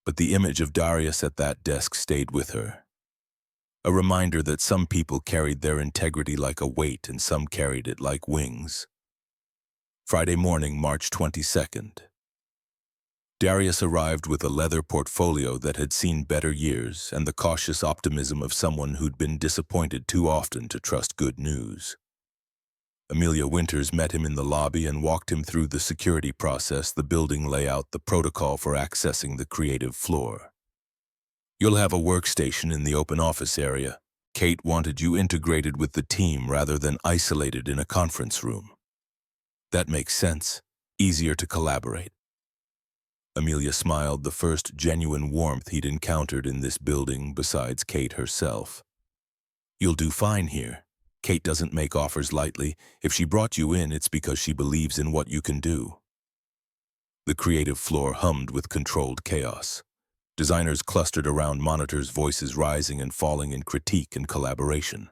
But the image of Darius at that desk stayed with her. A reminder that some people carried their integrity like a weight and some carried it like wings. Friday morning, March 22nd. Darius arrived with a leather portfolio that had seen better years and the cautious optimism of someone who'd been disappointed too often to trust good news. Amelia Winters met him in the lobby and walked him through the security process, the building layout, the protocol for accessing the creative floor. You'll have a workstation in the open office area. Kate wanted you integrated with the team rather than isolated in a conference room. That makes sense. Easier to collaborate. Amelia smiled, the first genuine warmth he'd encountered in this building besides Kate herself. You'll do fine here. Kate doesn't make offers lightly. If she brought you in, it's because she believes in what you can do. The creative floor hummed with controlled chaos. Designers clustered around monitors, voices rising and falling in critique and collaboration.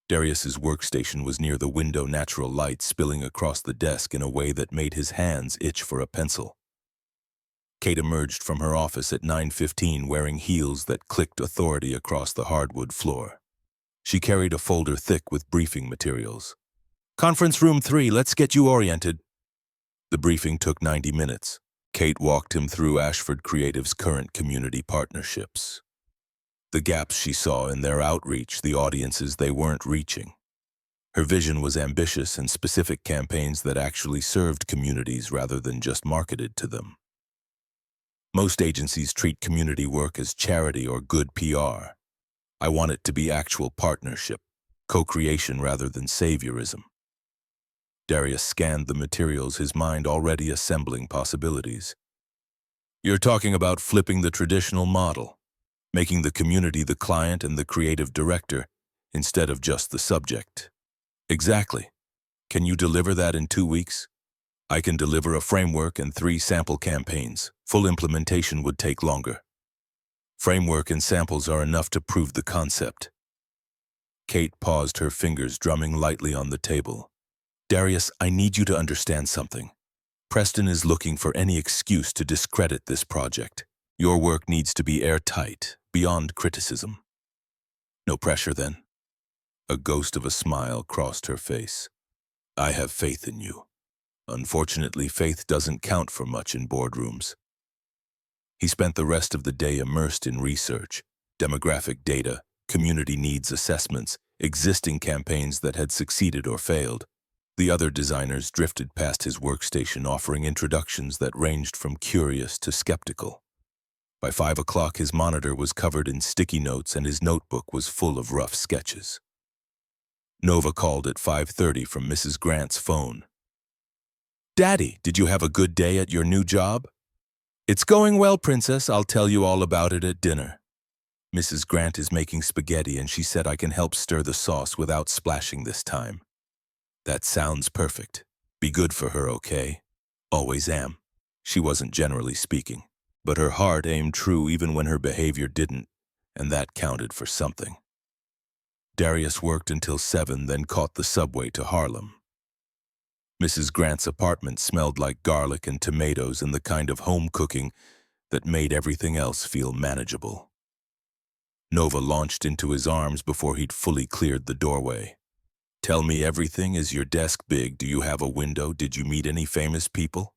Darius's workstation was near the window, natural light spilling across the desk in a way that made his hands itch for a pencil. Kate emerged from her office at 9:15 wearing heels that clicked authority across the hardwood floor. She carried a folder thick with briefing materials. Conference room 3, let's get you oriented. The briefing took 90 minutes. Kate walked him through Ashford Creative's current community partnerships. The gaps she saw in their outreach, the audiences they weren't reaching. Her vision was ambitious and specific, campaigns that actually served communities rather than just marketed to them. Most agencies treat community work as charity or good PR. I want it to be actual partnership, co-creation rather than saviorism. Darius scanned the materials, his mind already assembling possibilities. You're talking about flipping the traditional model, making the community the client and the creative director instead of just the subject. Exactly. Can you deliver that in 2 weeks? I can deliver a framework and 3 sample campaigns. Full implementation would take longer. Framework and samples are enough to prove the concept. Kate paused, her fingers drumming lightly on the table. Darius, I need you to understand something. Preston is looking for any excuse to discredit this project. Your work needs to be airtight, beyond criticism. No pressure, then? A ghost of a smile crossed her face. I have faith in you. Unfortunately, faith doesn't count for much in boardrooms. He spent the rest of the day immersed in research, demographic data, community needs assessments, existing campaigns that had succeeded or failed. The other designers drifted past his workstation, offering introductions that ranged from curious to skeptical. By 5 o'clock, his monitor was covered in sticky notes and his notebook was full of rough sketches. Nova called at 5:30 from Mrs. Grant's phone. Daddy, did you have a good day at your new job? It's going well, Princess. I'll tell you all about it at dinner. Mrs. Grant is making spaghetti and she said I can help stir the sauce without splashing this time. That sounds perfect. Be good for her, okay? Always am. She wasn't generally speaking, but her heart aimed true even when her behavior didn't, and that counted for something. Darius worked until 7, then caught the subway to Harlem. Mrs. Grant's apartment smelled like garlic and tomatoes and the kind of home cooking that made everything else feel manageable. Nova launched into his arms before he'd fully cleared the doorway. Tell me everything. Is your desk big? Do you have a window? Did you meet any famous people?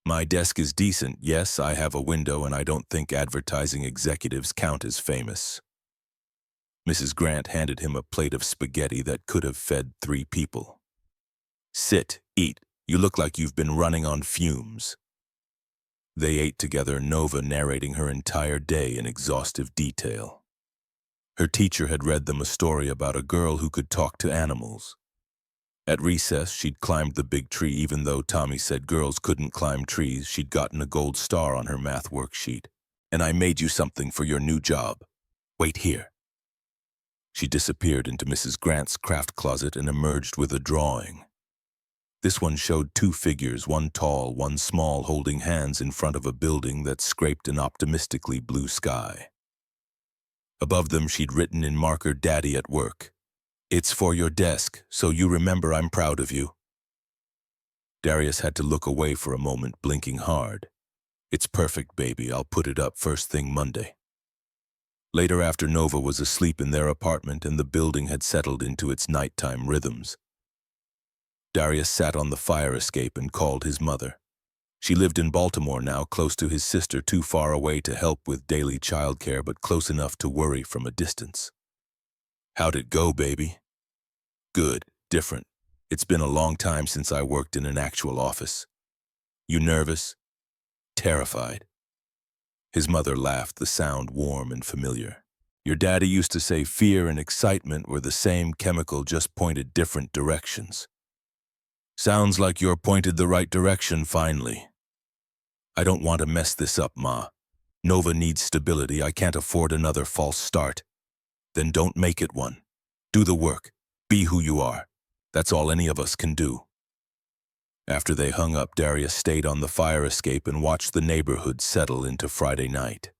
My desk is decent. Yes, I have a window, and I don't think advertising executives count as famous. Mrs. Grant handed him a plate of spaghetti that could have fed 3 people. Sit, eat. You look like you've been running on fumes. They ate together, Nova narrating her entire day in exhaustive detail. Her teacher had read them a story about a girl who could talk to animals. At recess, she'd climbed the big tree even though Tommy said girls couldn't climb trees. She'd gotten a gold star on her math worksheet. And I made you something for your new job. Wait here. She disappeared into Mrs. Grant's craft closet and emerged with a drawing. This one showed two figures, one tall, one small, holding hands in front of a building that scraped an optimistically blue sky. Above them she'd written in marker, "Daddy at work. It's for your desk, so you remember I'm proud of you." Darius had to look away for a moment, blinking hard. "It's perfect, baby. I'll put it up first thing Monday." Later, after Nova was asleep in their apartment and the building had settled into its nighttime rhythms, Darius sat on the fire escape and called his mother. She lived in Baltimore now, close to his sister, too far away to help with daily childcare, but close enough to worry from a distance. "How'd it go, baby?" "Good, different. It's been a long time since I worked in an actual office." "You nervous?" "Terrified." His mother laughed, the sound warm and familiar. "Your daddy used to say fear and excitement were the same chemical, just pointed different directions. Sounds like you're pointed the right direction finally." "I don't want to mess this up, Ma. Nova needs stability. I can't afford another false start." "Then don't make it one. Do the work. Be who you are. That's all any of us can do." After they hung up, Darius stayed on the fire escape and watched the neighborhood settle into Friday night.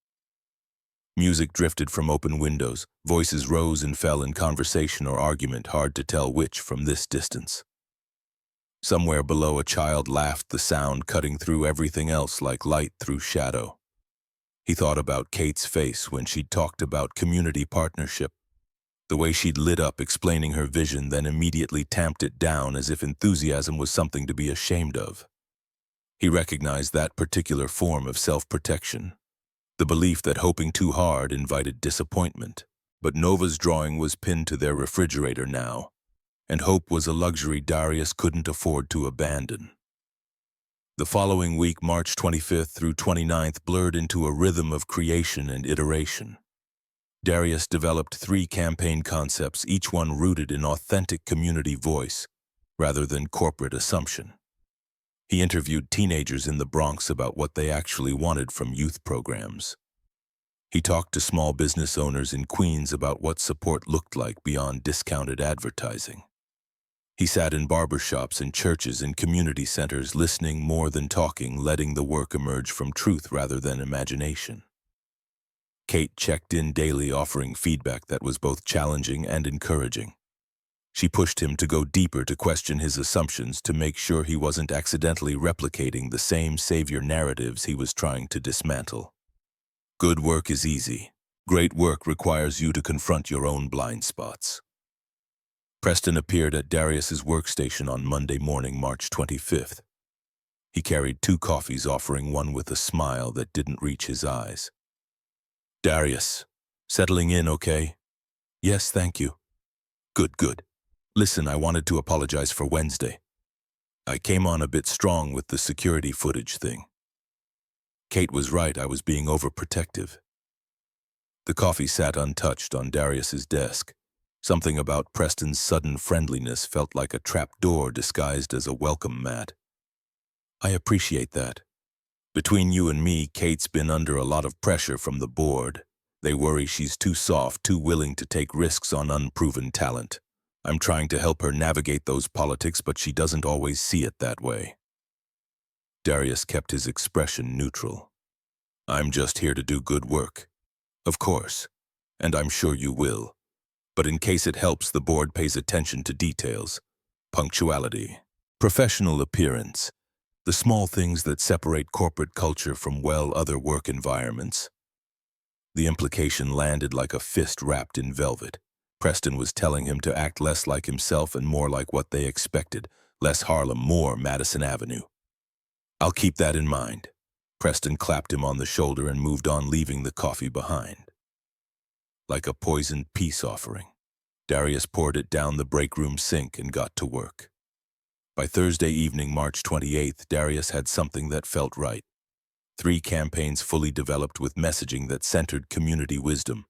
Music drifted from open windows. Voices rose and fell in conversation or argument, hard to tell which from this distance. Somewhere below, a child laughed, the sound cutting through everything else like light through shadow. He thought about Kate's face when she'd talked about community partnership, the way she'd lit up explaining her vision, then immediately tamped it down as if enthusiasm was something to be ashamed of. He recognized that particular form of self-protection, the belief that hoping too hard invited disappointment. But Nova's drawing was pinned to their refrigerator now, and hope was a luxury Darius couldn't afford to abandon. The following week, March 25th through 29th, blurred into a rhythm of creation and iteration. Darius developed 3 campaign concepts, each one rooted in authentic community voice rather than corporate assumption. He interviewed teenagers in the Bronx about what they actually wanted from youth programs. He talked to small business owners in Queens about what support looked like beyond discounted advertising. He sat in barbershops and churches and community centers, listening more than talking, letting the work emerge from truth rather than imagination. Kate checked in daily, offering feedback that was both challenging and encouraging. She pushed him to go deeper, to question his assumptions, to make sure he wasn't accidentally replicating the same savior narratives he was trying to dismantle. Good work is easy. Great work requires you to confront your own blind spots. Preston appeared at Darius's workstation on Monday morning, March 25th. He carried 2 coffees, offering one with a smile that didn't reach his eyes. "Darius, settling in okay?" "Yes, thank you." Good, good. Listen, I wanted to apologize for Wednesday. I came on a bit strong with the security footage thing." Kate was right, I was being overprotective. The coffee sat untouched on Darius's desk. Something about Preston's sudden friendliness felt like a trap door disguised as a welcome mat. "I appreciate that. Between you and me, Kate's been under a lot of pressure from the board. They worry she's too soft, too willing to take risks on unproven talent. I'm trying to help her navigate those politics, but she doesn't always see it that way." Darius kept his expression neutral. "I'm just here to do good work. Of course, and I'm sure you will. But in case it helps, the board pays attention to details. Punctuality, professional appearance, the small things that separate corporate culture from, well, other work environments." The implication landed like a fist wrapped in velvet. Preston was telling him to act less like himself and more like what they expected. Less Harlem, more Madison Avenue. "I'll keep that in mind." Preston clapped him on the shoulder and moved on, leaving the coffee behind. Like a poisoned peace offering, Darius poured it down the break room sink and got to work. By Thursday evening, March 28th, Darius had something that felt right. 3 campaigns fully developed with messaging that centered community wisdom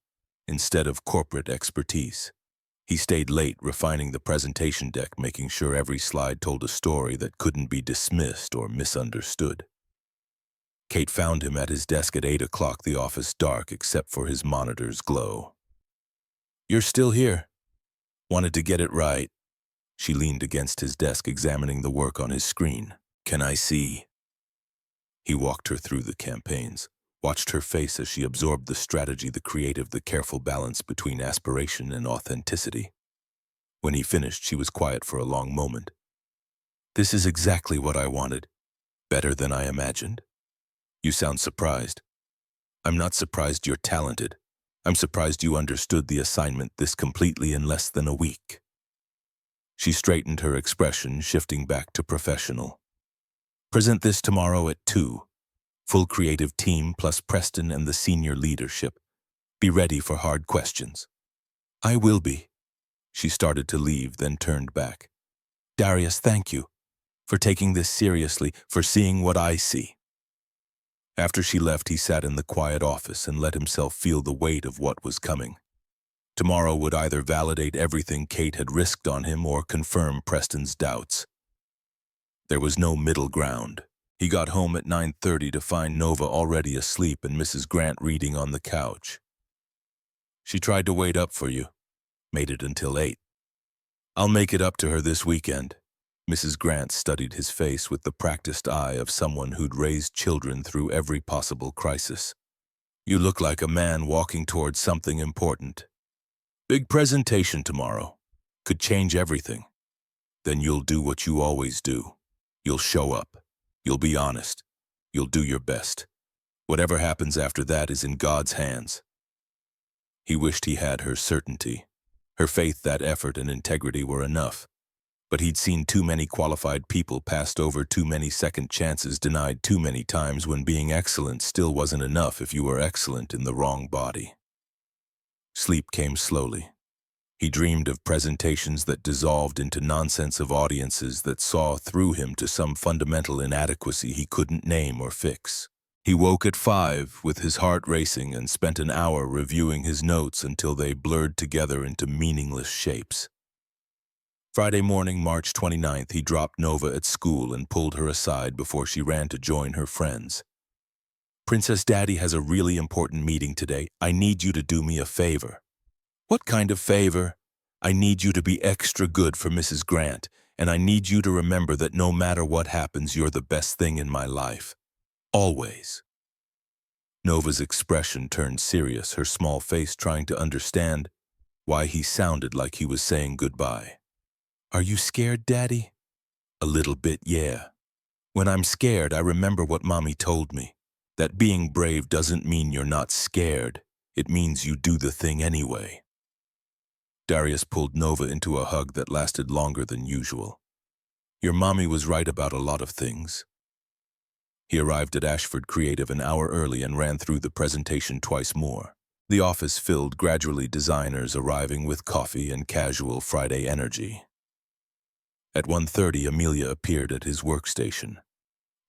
instead of corporate expertise. He stayed late, refining the presentation deck, making sure every slide told a story that couldn't be dismissed or misunderstood. Kate found him at his desk at 8 o'clock, the office dark except for his monitor's glow. "You're still here. Wanted to get it right." She leaned against his desk, examining the work on his screen. "Can I see?" He walked her through the campaigns, watched her face as she absorbed the strategy, the creative, the careful balance between aspiration and authenticity. When he finished, she was quiet for a long moment. "This is exactly what I wanted. Better than I imagined." "You sound surprised." "I'm not surprised you're talented. I'm surprised you understood the assignment this completely in less than a week." She straightened her expression, shifting back to professional. "Present this tomorrow at 2. Full creative team plus Preston and the senior leadership. Be ready for hard questions." "I will be." She started to leave, then turned back. "Darius, thank you for taking this seriously, for seeing what I see." After she left, he sat in the quiet office and let himself feel the weight of what was coming. Tomorrow would either validate everything Kate had risked on him or confirm Preston's doubts. There was no middle ground. He got home at 9:30 to find Nova already asleep and Mrs. Grant reading on the couch. "She tried to wait up for you. Made it until 8. I'll make it up to her this weekend." Mrs. Grant studied his face with the practiced eye of someone who'd raised children through every possible crisis. "You look like a man walking towards something important. Big presentation tomorrow. Could change everything. Then you'll do what you always do. You'll show up. You'll be honest. You'll do your best. Whatever happens after that is in God's hands." He wished he had her certainty. Her faith that effort and integrity were enough. But he'd seen too many qualified people passed over, too many second chances denied too many times when being excellent still wasn't enough if you were excellent in the wrong body. Sleep came slowly. He dreamed of presentations that dissolved into nonsense, of audiences that saw through him to some fundamental inadequacy he couldn't name or fix. He woke at 5 with his heart racing and spent an hour reviewing his notes until they blurred together into meaningless shapes. Friday morning, March 29th, he dropped Nova at school and pulled her aside before she ran to join her friends. "Princess, Daddy has a really important meeting today. I need you to do me a favor." "What kind of favor?" "I need you to be extra good for Mrs. Grant, and I need you to remember that no matter what happens, you're the best thing in my life. Always." Nova's expression turned serious, her small face trying to understand why he sounded like he was saying goodbye. "Are you scared, Daddy?" "A little bit, yeah. When I'm scared, I remember what Mommy told me, that being brave doesn't mean you're not scared. It means you do the thing anyway." Darius pulled Nova into a hug that lasted longer than usual. "Your mommy was right about a lot of things." He arrived at Ashford Creative an hour early and ran through the presentation twice more. The office filled, gradually, designers arriving with coffee and casual Friday energy. At 1:30, Amelia appeared at his workstation.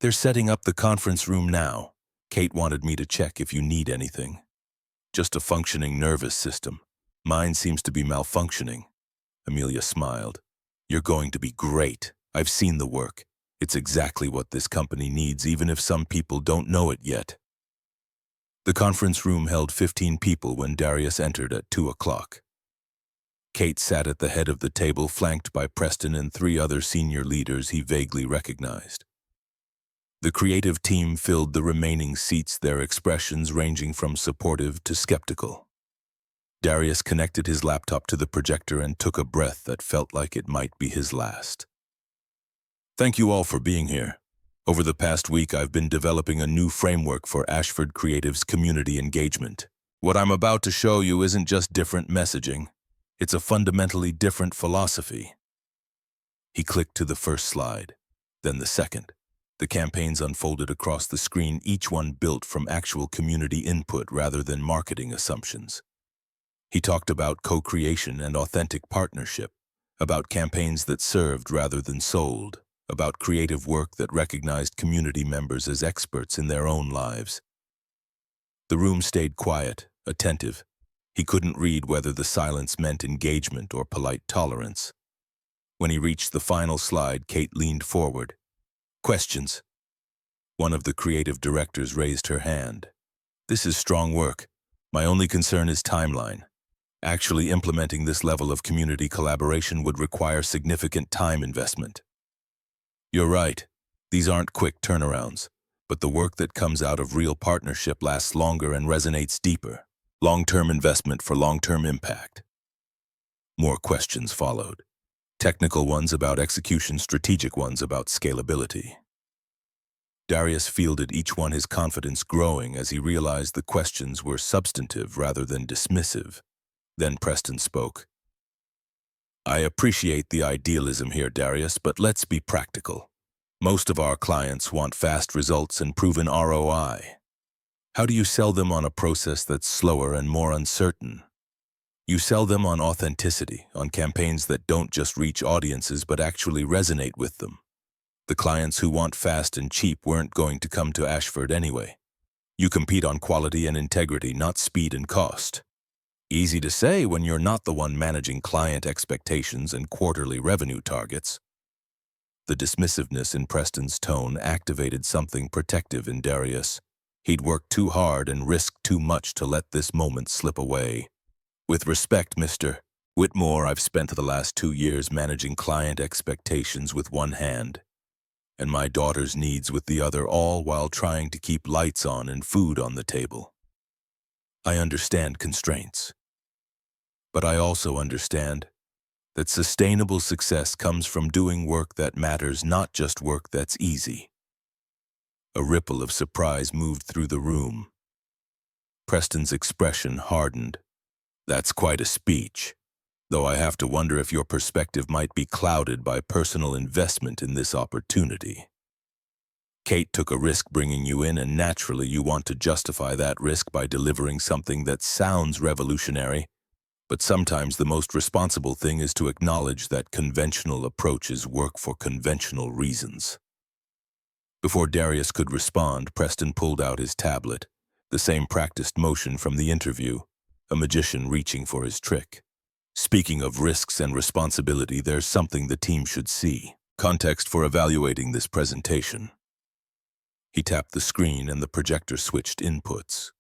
"They're setting up the conference room now. Kate wanted me to check if you need anything." "Just a functioning nervous system. Mine seems to be malfunctioning." Amelia smiled. "You're going to be great. I've seen the work. It's exactly what this company needs, even if some people don't know it yet." The conference room held 15 people when Darius entered at 2 o'clock. Kate sat at the head of the table, flanked by Preston and 3 other senior leaders he vaguely recognized. The creative team filled the remaining seats, their expressions ranging from supportive to skeptical. Darius connected his laptop to the projector and took a breath that felt like it might be his last. "Thank you all for being here. Over the past week, I've been developing a new framework for Ashford Creative's community engagement. What I'm about to show you isn't just different messaging. It's a fundamentally different philosophy." He clicked to the first slide, then the second. The campaigns unfolded across the screen, each one built from actual community input rather than marketing assumptions. He talked about co-creation and authentic partnership, about campaigns that served rather than sold, about creative work that recognized community members as experts in their own lives. The room stayed quiet, attentive. He couldn't read whether the silence meant engagement or polite tolerance. When he reached the final slide, Kate leaned forward. "Questions?" One of the creative directors raised her hand. "This is strong work. My only concern is timeline. Actually implementing this level of community collaboration would require significant time investment. You're right. These aren't quick turnarounds, but the work that comes out of real partnership lasts longer and resonates deeper. Long-term investment for long-term impact. More questions followed. Technical ones about execution, strategic ones about scalability. Darius fielded each one, his confidence growing as he realized the questions were substantive rather than dismissive. Then Preston spoke. I appreciate the idealism here, Darius, but let's be practical. Most of our clients want fast results and proven ROI. How do you sell them on a process that's slower and more uncertain? You sell them on authenticity, on campaigns that don't just reach audiences but actually resonate with them. The clients who want fast and cheap weren't going to come to Ashford anyway. You compete on quality and integrity, not speed and cost. Easy to say when you're not the one managing client expectations and quarterly revenue targets. The dismissiveness in Preston's tone activated something protective in Darius. He'd worked too hard and risked too much to let this moment slip away. With respect, Mr. Whitmore, I've spent the last 2 years managing client expectations with one hand, and my daughter's needs with the other, all while trying to keep lights on and food on the table. I understand constraints, but I also understand that sustainable success comes from doing work that matters, not just work that's easy. A ripple of surprise moved through the room. Preston's expression hardened. That's quite a speech, though I have to wonder if your perspective might be clouded by personal investment in this opportunity. Kate took a risk bringing you in, and naturally you want to justify that risk by delivering something that sounds revolutionary, but sometimes the most responsible thing is to acknowledge that conventional approaches work for conventional reasons. Before Darius could respond, Preston pulled out his tablet, the same practiced motion from the interview, a magician reaching for his trick. Speaking of risks and responsibility, there's something the team should see. Context for evaluating this presentation. He tapped the screen and the projector switched inputs.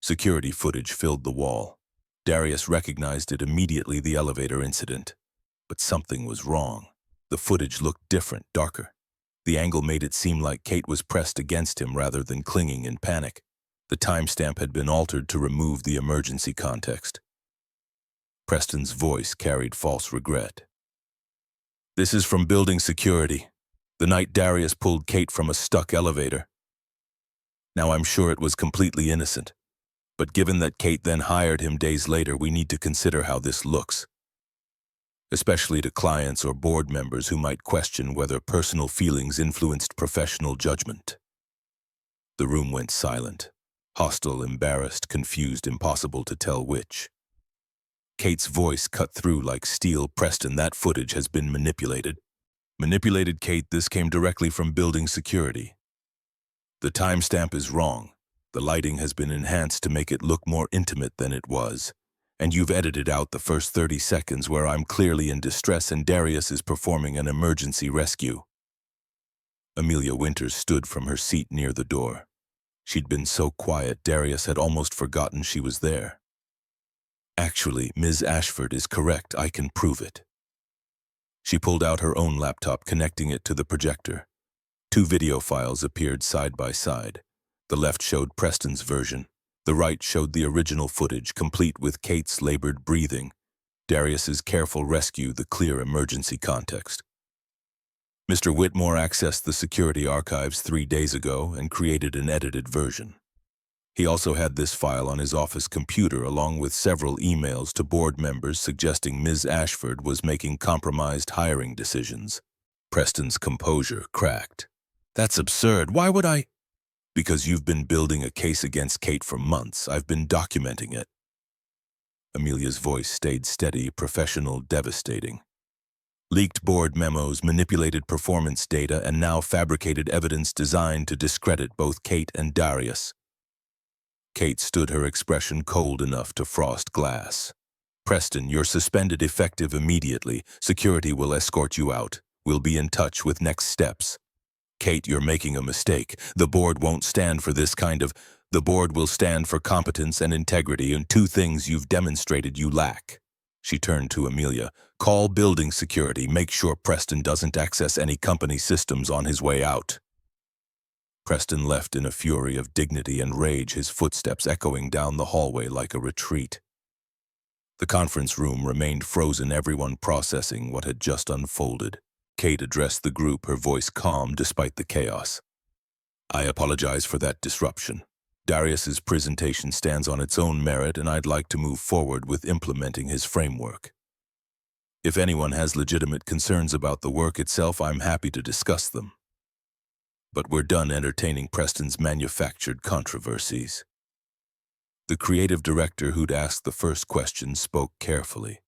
Security footage filled the wall. Darius recognized it immediately, the elevator incident. But something was wrong. The footage looked different, darker. The angle made it seem like Kate was pressed against him rather than clinging in panic. The timestamp had been altered to remove the emergency context. Preston's voice carried false regret. This is from building security, the night Darius pulled Kate from a stuck elevator. Now I'm sure it was completely innocent, but given that Kate then hired him days later, we need to consider how this looks, especially to clients or board members who might question whether personal feelings influenced professional judgment. The room went silent, hostile, embarrassed, confused, impossible to tell which. Kate's voice cut through like steel. Preston, that footage has been manipulated. Manipulated, Kate, this came directly from building security. The timestamp is wrong. The lighting has been enhanced to make it look more intimate than it was. And you've edited out the first 30 seconds where I'm clearly in distress and Darius is performing an emergency rescue. Amelia Winters stood from her seat near the door. She'd been so quiet, Darius had almost forgotten she was there. Actually, Ms. Ashford is correct. I can prove it. She pulled out her own laptop, connecting it to the projector. 2 video files appeared side by side. The left showed Preston's version. The right showed the original footage, complete with Kate's labored breathing, Darius's careful rescue, the clear emergency context. Mr. Whitmore accessed the security archives 3 days ago and created an edited version. He also had this file on his office computer, along with several emails to board members suggesting Ms. Ashford was making compromised hiring decisions. Preston's composure cracked. That's absurd. Why would I? Because you've been building a case against Kate for months. I've been documenting it. Amelia's voice stayed steady, professional, devastating. Leaked board memos, manipulated performance data, and now fabricated evidence designed to discredit both Kate and Darius. Kate stood, her expression cold enough to frost glass. Preston, you're suspended effective immediately. Security will escort you out. We'll be in touch with next steps. Kate, you're making a mistake. The board won't stand for this kind of... The board will stand for competence and integrity, and two things you've demonstrated you lack. She turned to Amelia. Call building security. Make sure Preston doesn't access any company systems on his way out. Preston left in a fury of dignity and rage, his footsteps echoing down the hallway like a retreat. The conference room remained frozen, everyone processing what had just unfolded. Kate addressed the group, her voice calm despite the chaos. I apologize for that disruption. Darius's presentation stands on its own merit, and I'd like to move forward with implementing his framework. If anyone has legitimate concerns about the work itself, I'm happy to discuss them. But we're done entertaining Preston's manufactured controversies. The creative director who'd asked the first question spoke carefully.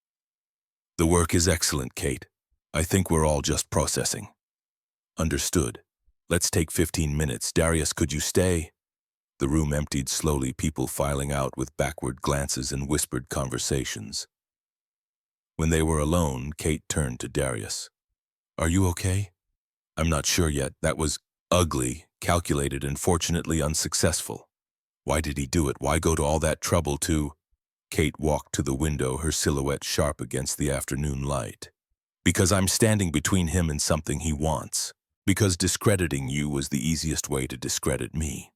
The work is excellent, Kate. I think we're all just processing. Understood. Let's take 15 minutes. Darius, could you stay? The room emptied slowly, people filing out with backward glances and whispered conversations. When they were alone, Kate turned to Darius. Are you okay? I'm not sure yet. That was ugly, calculated, and fortunately unsuccessful. Why did he do it? Why go to all that trouble to... Kate walked to the window, her silhouette sharp against the afternoon light. Because I'm standing between him and something he wants. Because discrediting you was the easiest way to discredit me.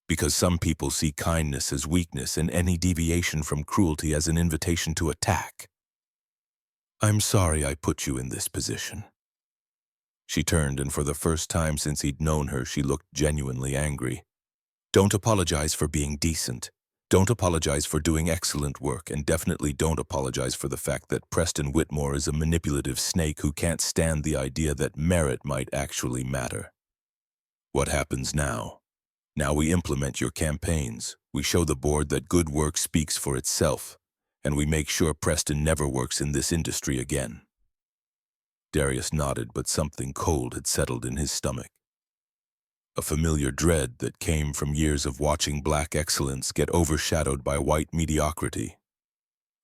Because some people see kindness as weakness and any deviation from cruelty as an invitation to attack. I'm sorry I put you in this position. She turned, and for the first time since he'd known her, she looked genuinely angry. Don't apologize for being decent. Don't apologize for doing excellent work, and definitely don't apologize for the fact that Preston Whitmore is a manipulative snake who can't stand the idea that merit might actually matter. What happens now? Now we implement your campaigns. We show the board that good work speaks for itself, and we make sure Preston never works in this industry again. Darius nodded, but something cold had settled in his stomach. A familiar dread that came from years of watching black excellence get overshadowed by white mediocrity.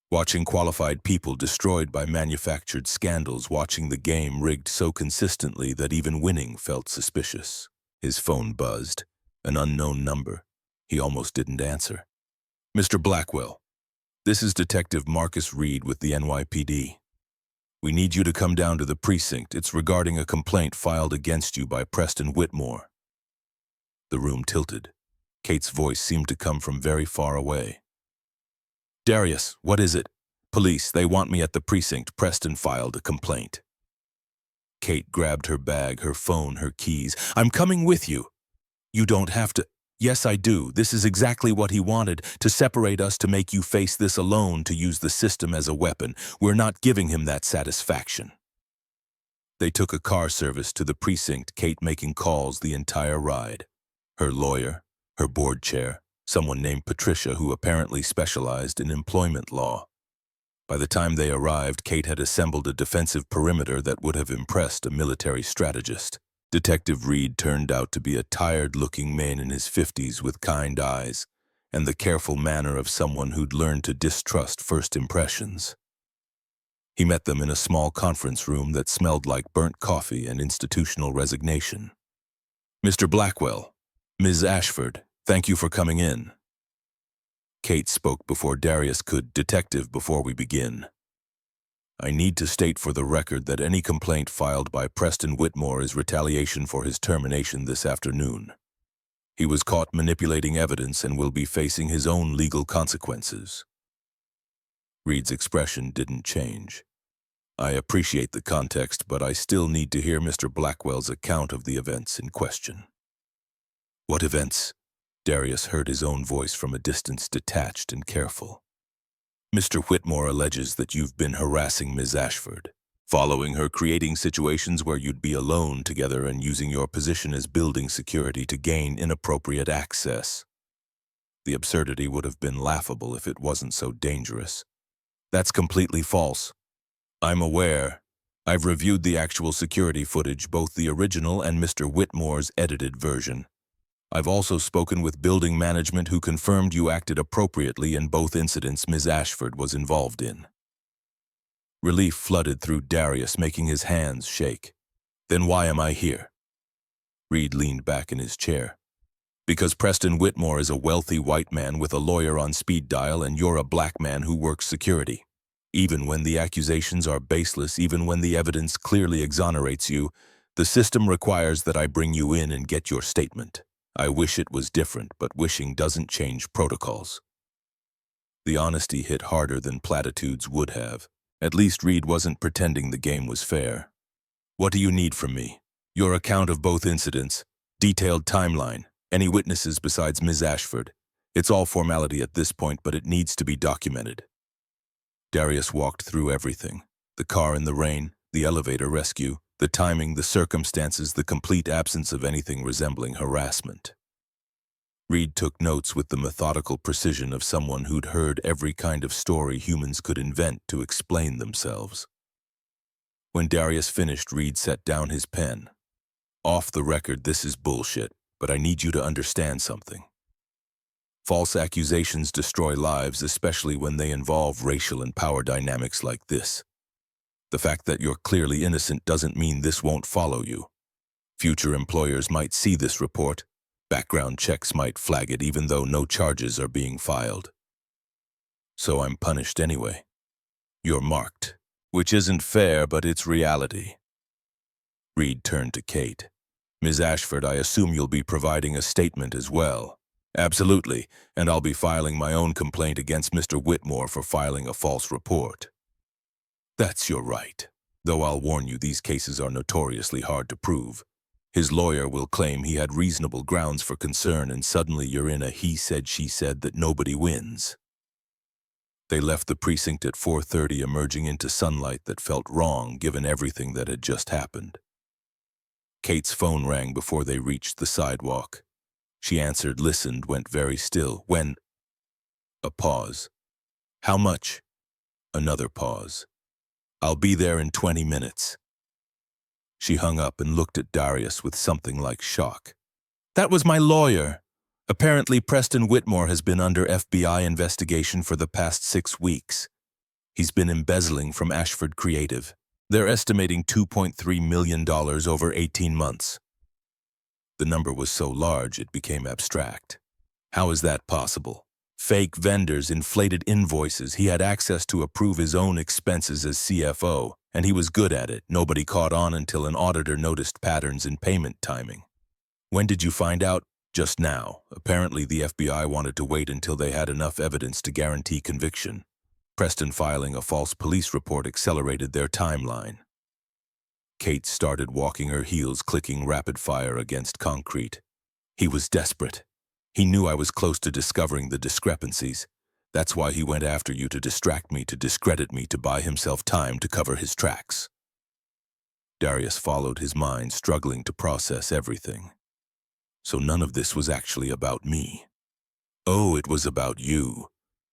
Watching qualified people destroyed by manufactured scandals, watching the game rigged so consistently that even winning felt suspicious. His phone buzzed. An unknown number. He almost didn't answer. Mr. Blackwell, this is Detective Marcus Reed with the NYPD. We need you to come down to the precinct. It's regarding a complaint filed against you by Preston Whitmore. The room tilted. Kate's voice seemed to come from very far away. Darius, what is it? Police, they want me at the precinct. Preston filed a complaint. Kate grabbed her bag, her phone, her keys. I'm coming with you. You don't have to. Yes, I do. This is exactly what he wanted, to separate us, to make you face this alone, to use the system as a weapon. We're not giving him that satisfaction. They took a car service to the precinct, Kate making calls the entire ride. Her lawyer, her board chair, someone named Patricia who apparently specialized in employment law. By the time they arrived, Kate had assembled a defensive perimeter that would have impressed a military strategist. Detective Reed turned out to be a tired-looking man in his 50s with kind eyes and the careful manner of someone who'd learned to distrust first impressions. He met them in a small conference room that smelled like burnt coffee and institutional resignation. Mr. Blackwell, Ms. Ashford, thank you for coming in. Kate spoke before Darius could. Detective, before we begin, I need to state for the record that any complaint filed by Preston Whitmore is retaliation for his termination this afternoon. He was caught manipulating evidence and will be facing his own legal consequences. Reed's expression didn't change. I appreciate the context, but I still need to hear Mr. Blackwell's account of the events in question. What events? Darius heard his own voice from a distance, detached and careful. Mr. Whitmore alleges that you've been harassing Ms. Ashford, following her, creating situations where you'd be alone together and using your position as building security to gain inappropriate access. The absurdity would have been laughable if it wasn't so dangerous. That's completely false. I'm aware. I've reviewed the actual security footage, both the original and Mr. Whitmore's edited version. I've also spoken with building management who confirmed you acted appropriately in both incidents Ms. Ashford was involved in. Relief flooded through Darius, making his hands shake. Then why am I here? Reed leaned back in his chair. Because Preston Whitmore is a wealthy white man with a lawyer on speed dial and you're a black man who works security. Even when the accusations are baseless, even when the evidence clearly exonerates you, the system requires that I bring you in and get your statement. I wish it was different, but wishing doesn't change protocols. The honesty hit harder than platitudes would have. At least Reed wasn't pretending the game was fair. What do you need from me? Your account of both incidents, detailed timeline, any witnesses besides Ms. Ashford. It's all formality at this point, but it needs to be documented. Darius walked through everything. The car in the rain, the elevator rescue, the timing, the circumstances, the complete absence of anything resembling harassment. Reed took notes with the methodical precision of someone who'd heard every kind of story humans could invent to explain themselves. When Darius finished, Reed set down his pen. Off the record, this is bullshit, but I need you to understand something. False accusations destroy lives, especially when they involve racial and power dynamics like this. The fact that you're clearly innocent doesn't mean this won't follow you. Future employers might see this report. Background checks might flag it even though no charges are being filed. So I'm punished anyway. You're marked, which isn't fair, but it's reality. Reed turned to Kate. Ms. Ashford, I assume you'll be providing a statement as well. Absolutely, and I'll be filing my own complaint against Mr. Whitmore for filing a false report. That's your right, though I'll warn you these cases are notoriously hard to prove. His lawyer will claim he had reasonable grounds for concern, and suddenly you're in a he said, she said that nobody wins. They left the precinct at 4:30, emerging into sunlight that felt wrong given everything that had just happened. Kate's phone rang before they reached the sidewalk. She answered, listened, went very still. When? A pause. How much? Another pause. I'll be there in 20 minutes. She hung up and looked at Darius with something like shock. That was my lawyer. Apparently, Preston Whitmore has been under FBI investigation for the past 6 weeks. He's been embezzling from Ashford Creative. They're estimating $2.3 million over 18 months. The number was so large it became abstract. How is that possible? Fake vendors, inflated invoices. He had access to approve his own expenses as CFO, and he was good at it. Nobody caught on until an auditor noticed patterns in payment timing. When did you find out? Just now. Apparently the FBI wanted to wait until they had enough evidence to guarantee conviction. Preston filing a false police report accelerated their timeline. Kate started walking her heels, clicking rapid fire against concrete. He was desperate. He knew I was close to discovering the discrepancies. That's why he went after you, to distract me, to discredit me, to buy himself time to cover his tracks. Darius followed his mind, struggling to process everything. So none of this was actually about me. Oh, it was about you.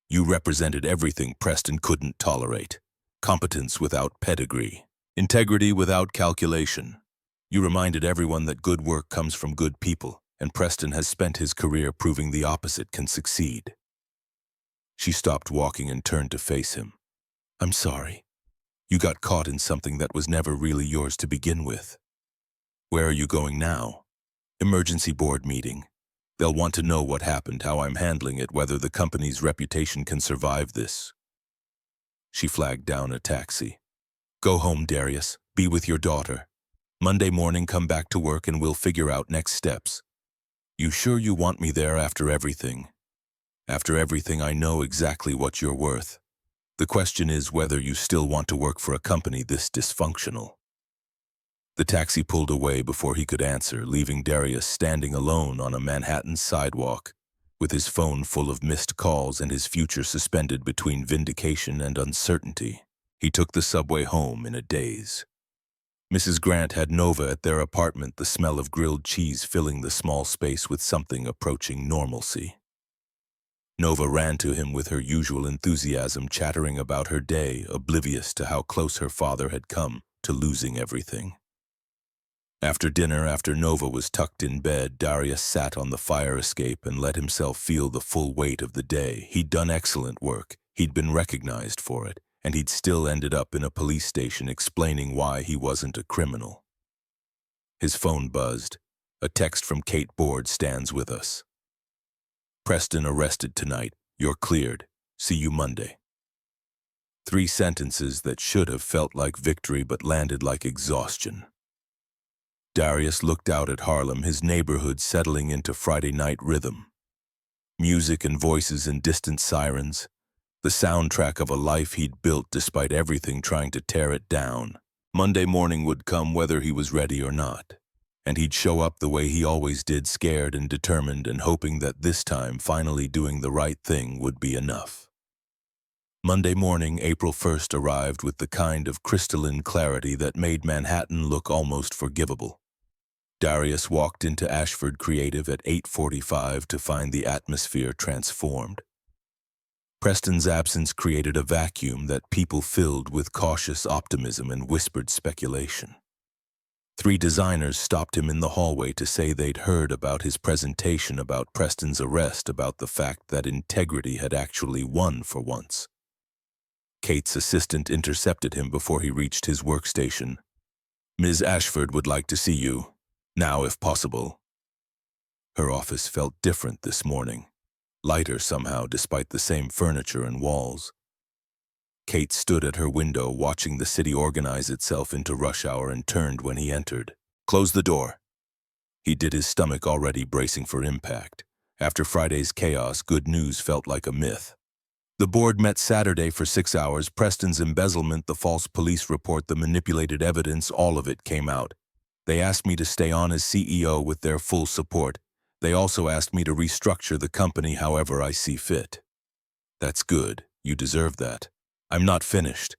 You represented everything Preston couldn't tolerate. Competence without pedigree. Integrity without calculation. You reminded everyone that good work comes from good people, and Preston has spent his career proving the opposite can succeed. She stopped walking and turned to face him. I'm sorry. You got caught in something that was never really yours to begin with. Where are you going now? Emergency board meeting. They'll want to know what happened, how I'm handling it, whether the company's reputation can survive this. She flagged down a taxi. Go home, Darius. Be with your daughter. Monday morning, come back to work and we'll figure out next steps. You sure you want me there after everything? After everything, I know exactly what you're worth. The question is whether you still want to work for a company this dysfunctional. The taxi pulled away before he could answer, leaving Darius standing alone on a Manhattan sidewalk, with his phone full of missed calls and his future suspended between vindication and uncertainty. He took the subway home in a daze. Mrs. Grant had Nova at their apartment, the smell of grilled cheese filling the small space with something approaching normalcy. Nova ran to him with her usual enthusiasm, chattering about her day, oblivious to how close her father had come to losing everything. After dinner, after Nova was tucked in bed, Darius sat on the fire escape and let himself feel the full weight of the day. He'd done excellent work, he'd been recognized for it, and he'd still ended up in a police station explaining why he wasn't a criminal. His phone buzzed. A text from Kate Board stands with us. Preston arrested tonight. You're cleared. See you Monday. 3 sentences that should have felt like victory but landed like exhaustion. Darius looked out at Harlem, his neighborhood settling into Friday night rhythm. Music and voices and distant sirens, the soundtrack of a life he'd built despite everything trying to tear it down. Monday morning would come whether he was ready or not, and he'd show up the way he always did, scared and determined and hoping that this time finally doing the right thing would be enough. Monday morning, April 1st, arrived with the kind of crystalline clarity that made Manhattan look almost forgivable. Darius walked into Ashford Creative at 8:45 to find the atmosphere transformed. Preston's absence created a vacuum that people filled with cautious optimism and whispered speculation. 3 designers stopped him in the hallway to say they'd heard about his presentation about Preston's arrest, about the fact that integrity had actually won for once. Kate's assistant intercepted him before he reached his workstation. "Ms. Ashford would like to see you, now if possible." Her office felt different this morning, lighter somehow despite the same furniture and walls. Kate stood at her window watching the city organize itself into rush hour and turned when he entered. "Close the door." He did, his stomach already bracing for impact. After Friday's chaos, good news felt like a myth. The board met Saturday for 6 hours. Preston's embezzlement, the false police report, the manipulated evidence, all of it came out. They asked me to stay on as CEO with their full support. They also asked me to restructure the company however I see fit. "That's good. You deserve that. I'm not finished.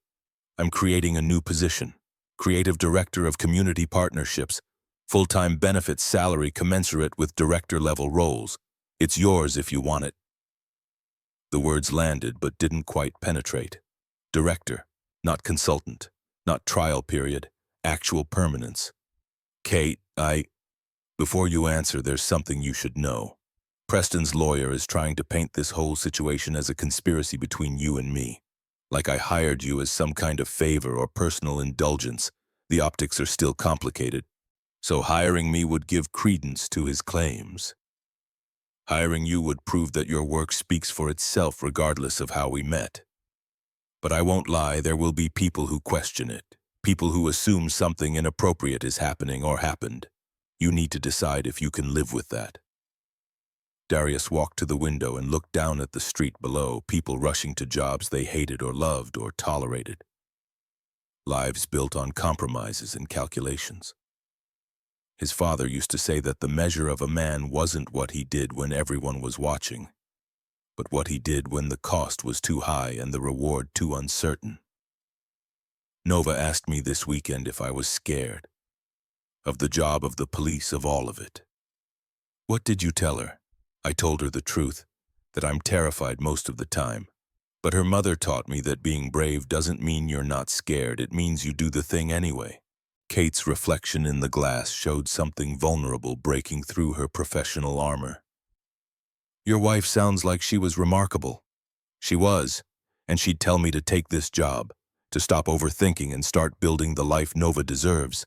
I'm creating a new position. Creative Director of Community Partnerships. Full-time benefits, salary commensurate with director-level roles. It's yours if you want it." The words landed but didn't quite penetrate. Director, not consultant, not trial period, actual permanence. "Kate, Before you answer, there's something you should know. Preston's lawyer is trying to paint this whole situation as a conspiracy between you and me. Like I hired you as some kind of favor or personal indulgence. The optics are still complicated. So hiring me would give credence to his claims. Hiring you would prove that your work speaks for itself regardless of how we met. But I won't lie, there will be people who question it. People who assume something inappropriate is happening or happened. You need to decide if you can live with that." Darius walked to the window and looked down at the street below, people rushing to jobs they hated or loved or tolerated. Lives built on compromises and calculations. His father used to say that the measure of a man wasn't what he did when everyone was watching, but what he did when the cost was too high and the reward too uncertain. Nova asked me this weekend if I was scared. Of the job, of the police, of all of it. "What did you tell her?" I told her the truth, that I'm terrified most of the time. But her mother taught me that being brave doesn't mean you're not scared, it means you do the thing anyway. Kate's reflection in the glass showed something vulnerable breaking through her professional armor. "Your wife sounds like she was remarkable." She was, and she'd tell me to take this job, to stop overthinking and start building the life Nova deserves.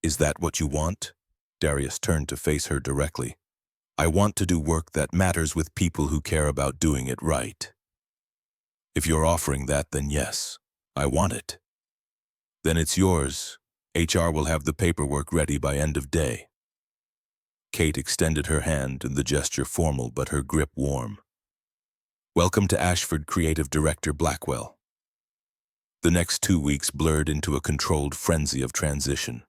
"Is that what you want?" Darius turned to face her directly. "I want to do work that matters with people who care about doing it right." "If you're offering that, then yes, I want it." "Then it's yours. HR will have the paperwork ready by end of day." Kate extended her hand, and the gesture formal but her grip warm. "Welcome to Ashford Creative Director Blackwell." The next 2 weeks blurred into a controlled frenzy of transition.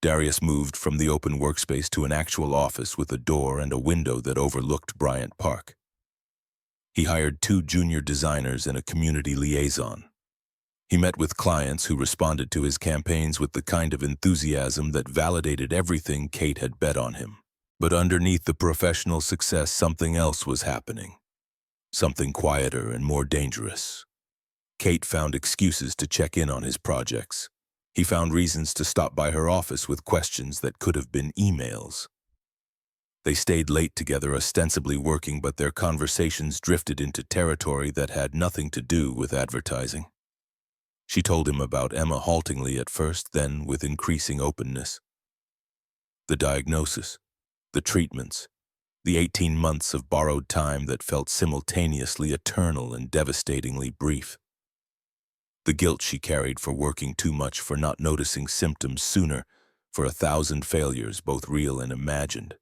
Darius moved from the open workspace to an actual office with a door and a window that overlooked Bryant Park. He hired 2 junior designers and a community liaison. He met with clients who responded to his campaigns with the kind of enthusiasm that validated everything Kate had bet on him. But underneath the professional success, something else was happening. Something quieter and more dangerous. Kate found excuses to check in on his projects. He found reasons to stop by her office with questions that could have been emails. They stayed late together, ostensibly working, but their conversations drifted into territory that had nothing to do with advertising. She told him about Emma haltingly at first, then with increasing openness. The diagnosis, the treatments, the 18 months of borrowed time that felt simultaneously eternal and devastatingly brief. The guilt she carried for working too much, for not noticing symptoms sooner, for 1,000 failures, both real and imagined.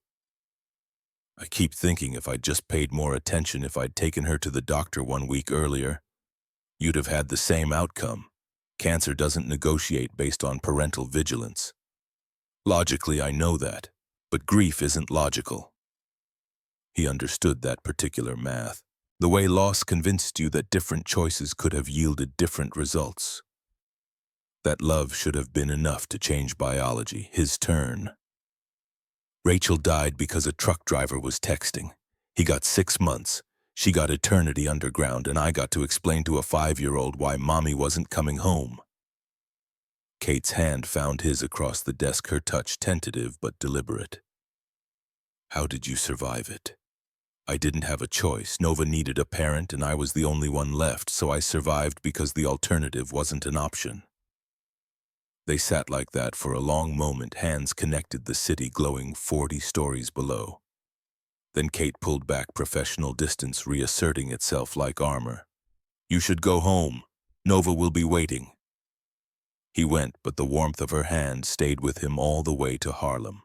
I keep thinking if I'd just paid more attention, if I'd taken her to the doctor 1 week earlier, you'd have had the same outcome. Cancer doesn't negotiate based on parental vigilance. Logically, I know that, but grief isn't logical. He understood that particular math, the way loss convinced you that different choices could have yielded different results. That love should have been enough to change biology. His turn. Rachel died because a truck driver was texting. He got 6 months. She got eternity underground, and I got to explain to a 5-year-old why mommy wasn't coming home. Kate's hand found his across the desk, her touch tentative but deliberate. How did you survive it? I didn't have a choice. Nova needed a parent, and I was the only one left, so I survived because the alternative wasn't an option. They sat like that for a long moment, hands connected, the city glowing 40 stories below. Then Kate pulled back, professional distance reasserting itself like armor. You should go home. Nova will be waiting. He went, but the warmth of her hand stayed with him all the way to Harlem.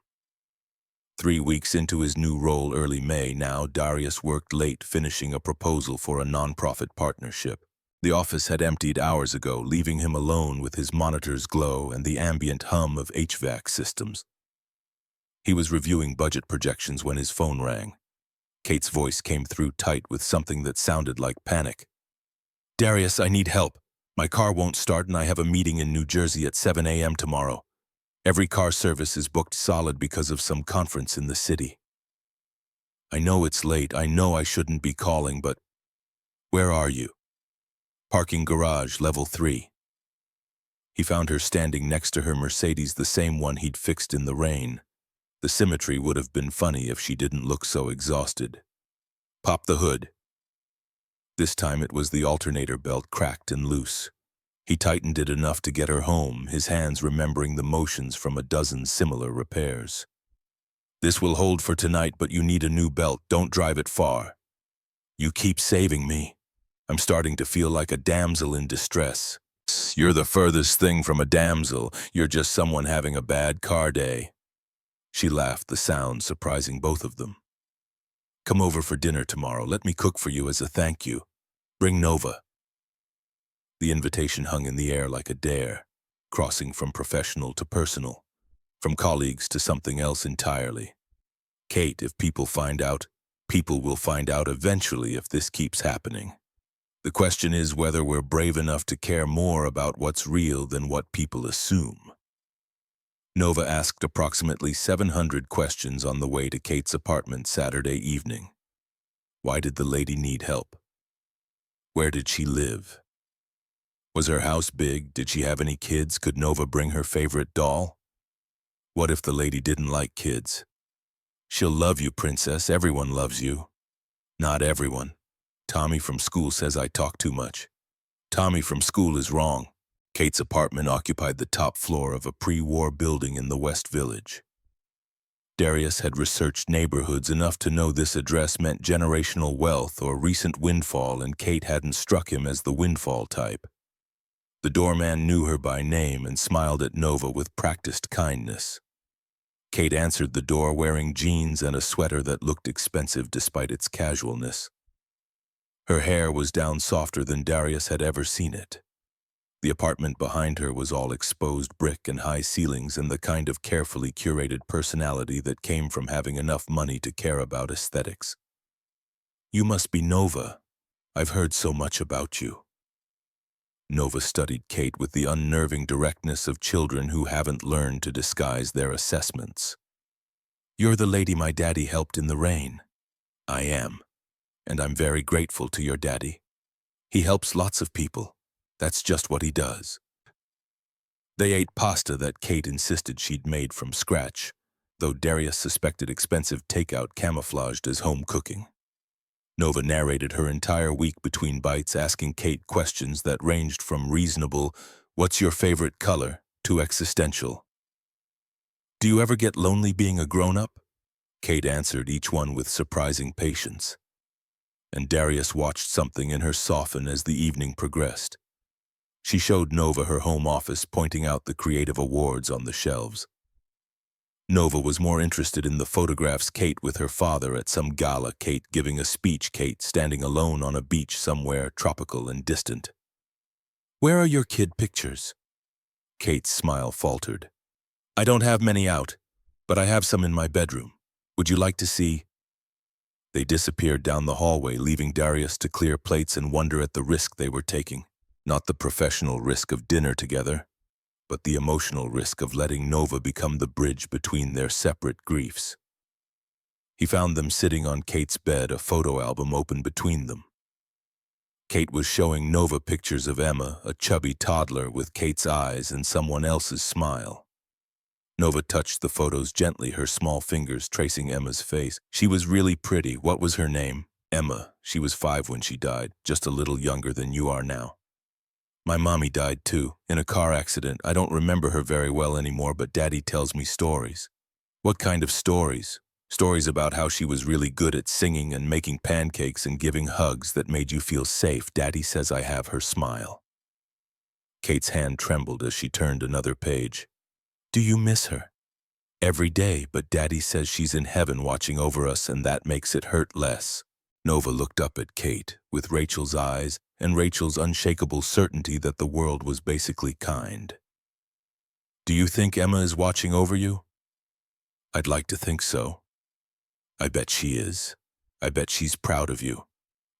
3 weeks into his new role, early May now, Darius worked late, finishing a proposal for a nonprofit partnership. The office had emptied hours ago, leaving him alone with his monitor's glow and the ambient hum of HVAC systems. He was reviewing budget projections when his phone rang. Kate's voice came through tight with something that sounded like panic. Darius, I need help. My car won't start, and I have a meeting in New Jersey at 7 a.m. tomorrow. Every car service is booked solid because of some conference in the city. I know it's late. I know I shouldn't be calling, but where are you? Parking garage, level 3. He found her standing next to her Mercedes, the same one he'd fixed in the rain. The symmetry would have been funny if she didn't look so exhausted. Pop the hood. This time it was the alternator belt, cracked and loose. He tightened it enough to get her home, his hands remembering the motions from a dozen similar repairs. This will hold for tonight, but you need a new belt. Don't drive it far. You keep saving me. I'm starting to feel like a damsel in distress. You're the furthest thing from a damsel. You're just someone having a bad car day. She laughed, the sound surprising both of them. Come over for dinner tomorrow. Let me cook for you as a thank you. Bring Nova. The invitation hung in the air like a dare, crossing from professional to personal, from colleagues to something else entirely. Kate, if people find out, people will find out eventually if this keeps happening. The question is whether we're brave enough to care more about what's real than what people assume. Nova asked approximately 700 questions on the way to Kate's apartment Saturday evening. Why did the lady need help? Where did she live? Was her house big? Did she have any kids? Could Nova bring her favorite doll? What if the lady didn't like kids? She'll love you, princess. Everyone loves you. Not everyone. Tommy from school says I talk too much. Tommy from school is wrong. Kate's apartment occupied the top floor of a pre-war building in the West Village. Darius had researched neighborhoods enough to know this address meant generational wealth or recent windfall, and Kate hadn't struck him as the windfall type. The doorman knew her by name and smiled at Nova with practiced kindness. Kate answered the door wearing jeans and a sweater that looked expensive despite its casualness. Her hair was down softer than Darius had ever seen it. The apartment behind her was all exposed brick and high ceilings and the kind of carefully curated personality that came from having enough money to care about aesthetics. You must be Nova. I've heard so much about you. Nova studied Kate with the unnerving directness of children who haven't learned to disguise their assessments. You're the lady my daddy helped in the rain. I am. And I'm very grateful to your daddy. He helps lots of people. That's just what he does. They ate pasta that Kate insisted she'd made from scratch, though Darius suspected expensive takeout camouflaged as home cooking. Nova narrated her entire week between bites, asking Kate questions that ranged from reasonable, "What's your favorite color?" to existential, Do you ever get lonely being a grown-up? Kate answered each one with surprising patience. And Darius watched something in her soften as the evening progressed. She showed Nova her home office, pointing out the creative awards on the shelves. Nova was more interested in the photographs Kate with her father at some gala, Kate giving a speech, Kate standing alone on a beach somewhere tropical and distant. Where are your kid pictures? Kate's smile faltered. I don't have many out, but I have some in my bedroom. Would you like to see? They disappeared down the hallway, leaving Darius to clear plates and wonder at the risk they were taking. Not the professional risk of dinner together, but the emotional risk of letting Nova become the bridge between their separate griefs. He found them sitting on Kate's bed, a photo album open between them. Kate was showing Nova pictures of Emma, a chubby toddler with Kate's eyes and someone else's smile. Nova touched the photos gently, her small fingers tracing Emma's face. She was really pretty. What was her name? Emma. She was 5 when she died, just a little younger than you are now. My mommy died too, in a car accident. I don't remember her very well anymore, but Daddy tells me stories. What kind of stories? Stories about how she was really good at singing and making pancakes and giving hugs that made you feel safe. Daddy says I have her smile. Kate's hand trembled as she turned another page. Do you miss her? Every day, but Daddy says she's in heaven watching over us, and that makes it hurt less. Nova looked up at Kate with Rachel's eyes and Rachel's unshakable certainty that the world was basically kind. Do you think Emma is watching over you? I'd like to think so. I bet she is. I bet she's proud of you.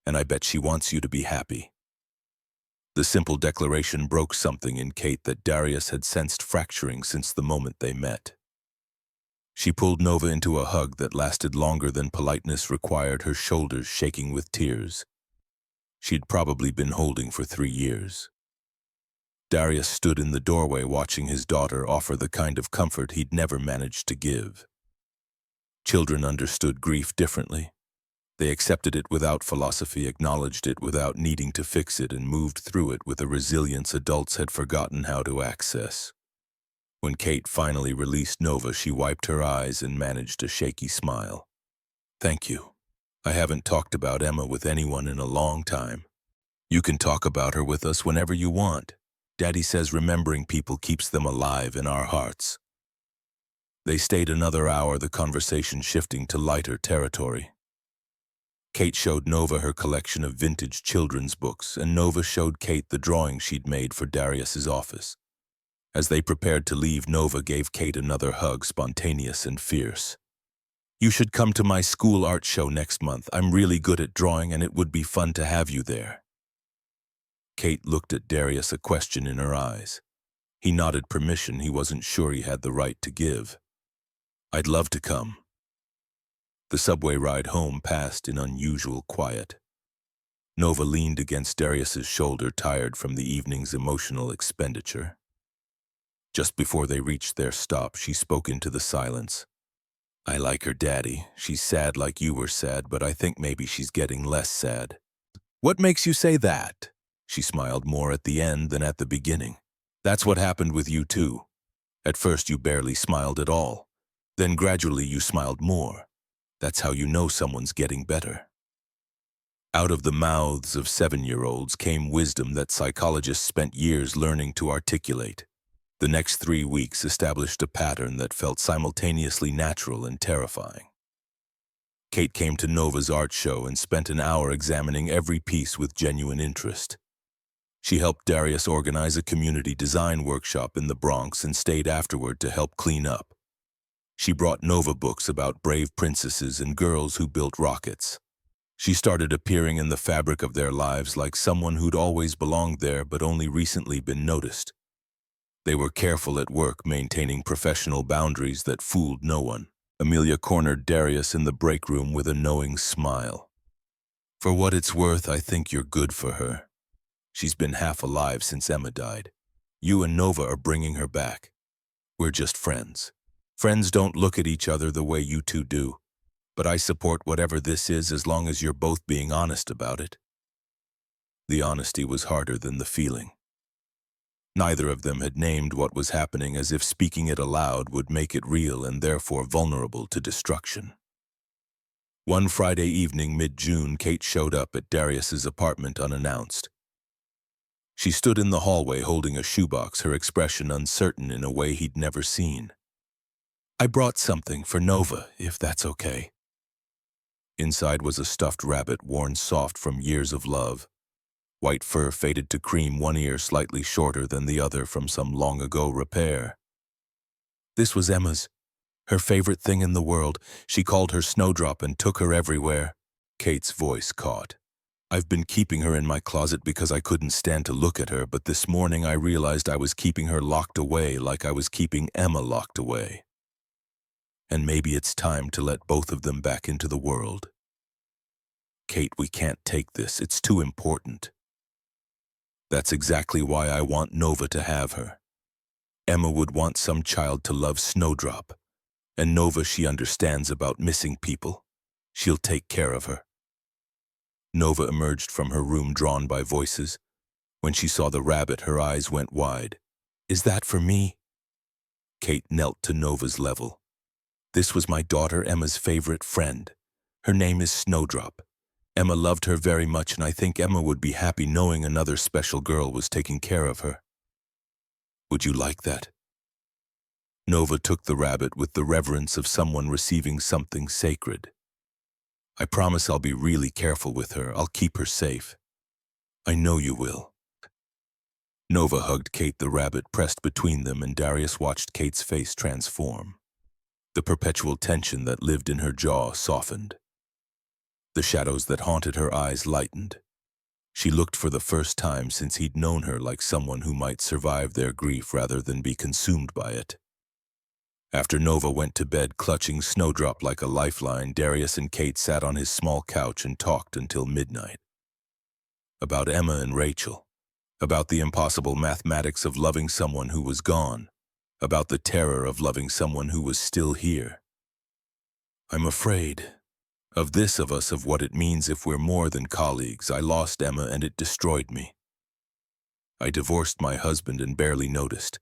And I bet she wants you to be happy. The simple declaration broke something in Kate that Darius had sensed fracturing since the moment they met. She pulled Nova into a hug that lasted longer than politeness required, her shoulders shaking with tears. She'd probably been holding for 3 years. Darius stood in the doorway watching his daughter offer the kind of comfort he'd never managed to give. Children understood grief differently. They accepted it without philosophy, acknowledged it without needing to fix it, and moved through it with a resilience adults had forgotten how to access. When Kate finally released Nova, she wiped her eyes and managed a shaky smile. Thank you. I haven't talked about Emma with anyone in a long time. You can talk about her with us whenever you want. Daddy says remembering people keeps them alive in our hearts. They stayed another hour, the conversation shifting to lighter territory. Kate showed Nova her collection of vintage children's books, and Nova showed Kate the drawing she'd made for Darius's office. As they prepared to leave, Nova gave Kate another hug, spontaneous and fierce. You should come to my school art show next month. I'm really good at drawing, and it would be fun to have you there. Kate looked at Darius, a question in her eyes. He nodded permission he wasn't sure he had the right to give. I'd love to come. The subway ride home passed in unusual quiet. Nova leaned against Darius's shoulder, tired from the evening's emotional expenditure. Just before they reached their stop, she spoke into the silence. I like her, Daddy. She's sad like you were sad, but I think maybe she's getting less sad. What makes you say that? She smiled more at the end than at the beginning. That's what happened with you too. At first you barely smiled at all. Then gradually you smiled more. That's how you know someone's getting better. Out of the mouths of 7-year-olds came wisdom that psychologists spent years learning to articulate. The next 3 weeks established a pattern that felt simultaneously natural and terrifying. Kate came to Nova's art show and spent an hour examining every piece with genuine interest. She helped Darius organize a community design workshop in the Bronx and stayed afterward to help clean up. She brought Nova books about brave princesses and girls who built rockets. She started appearing in the fabric of their lives like someone who'd always belonged there but only recently been noticed. They were careful at work, maintaining professional boundaries that fooled no one. Amelia cornered Darius in the break room with a knowing smile. For what it's worth, I think you're good for her. She's been half alive since Emma died. You and Nova are bringing her back. We're just friends. Friends don't look at each other the way you two do. But I support whatever this is as long as you're both being honest about it. The honesty was harder than the feeling. Neither of them had named what was happening, as if speaking it aloud would make it real and therefore vulnerable to destruction. One Friday evening, mid-June, Kate showed up at Darius's apartment unannounced. She stood in the hallway holding a shoebox, her expression uncertain in a way he'd never seen. "I brought something for Nova, if that's okay." Inside was a stuffed rabbit worn soft from years of love. White fur faded to cream, one ear slightly shorter than the other from some long-ago repair. This was Emma's, her favorite thing in the world. She called her Snowdrop and took her everywhere. Kate's voice caught. "I've been keeping her in my closet because I couldn't stand to look at her, but this morning I realized I was keeping her locked away like I was keeping Emma locked away. And maybe it's time to let both of them back into the world. Kate, we can't take this. It's too important. That's exactly why I want Nova to have her. Emma would want some child to love Snowdrop. And Nova, she understands about missing people. She'll take care of her." Nova emerged from her room, drawn by voices. When she saw the rabbit, her eyes went wide. "Is that for me?" Kate knelt to Nova's level. "This was my daughter Emma's favorite friend. Her name is Snowdrop. Emma loved her very much, and I think Emma would be happy knowing another special girl was taking care of her. Would you like that?" Nova took the rabbit with the reverence of someone receiving something sacred. "I promise I'll be really careful with her. I'll keep her safe." "I know you will." Nova hugged Kate, the rabbit pressed between them, and Darius watched Kate's face transform. The perpetual tension that lived in her jaw softened. The shadows that haunted her eyes lightened. She looked for the first time since he'd known her like someone who might survive their grief rather than be consumed by it. After Nova went to bed clutching Snowdrop like a lifeline, Darius and Kate sat on his small couch and talked until midnight. About Emma and Rachel. About the impossible mathematics of loving someone who was gone. About the terror of loving someone who was still here. "I'm afraid of this of us, of what it means if we're more than colleagues. I lost Emma and it destroyed me. I divorced my husband and barely noticed.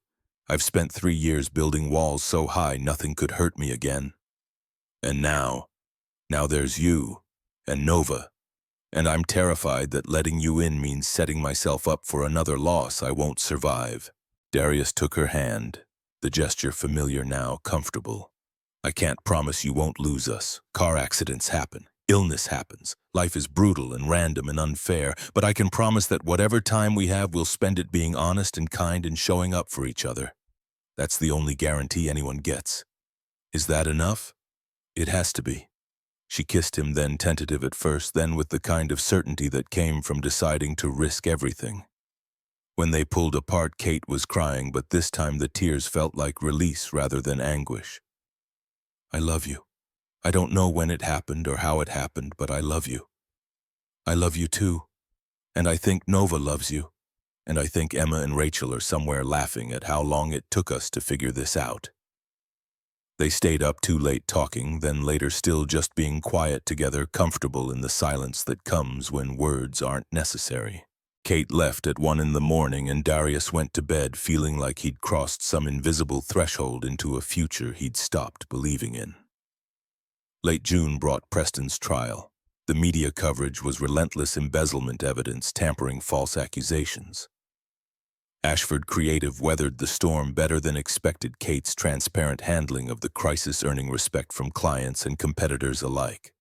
I've spent 3 years building walls so high nothing could hurt me again. And now there's you and Nova, and I'm terrified that letting you in means setting myself up for another loss I won't survive." Darius took her hand, the gesture familiar now, comfortable. "I can't promise you won't lose us. Car accidents happen. Illness happens. Life is brutal and random and unfair, but I can promise that whatever time we have, we'll spend it being honest and kind and showing up for each other. That's the only guarantee anyone gets. Is that enough?" "It has to be." She kissed him, then tentative at first, then with the kind of certainty that came from deciding to risk everything. When they pulled apart, Kate was crying, but this time the tears felt like release rather than anguish. "I love you. I don't know when it happened or how it happened, but I love you. I love you too. And I think Nova loves you. And I think Emma and Rachel are somewhere laughing at how long it took us to figure this out." They stayed up too late talking, then later still just being quiet together, comfortable in the silence that comes when words aren't necessary. Kate left at 1 in the morning, and Darius went to bed feeling like he'd crossed some invisible threshold into a future he'd stopped believing in. Late June brought Preston's trial. The media coverage was relentless: embezzlement evidence, tampering, false accusations. Ashford Creative weathered the storm better than expected. Kate's transparent handling of the crisis earning respect from clients and competitors alike.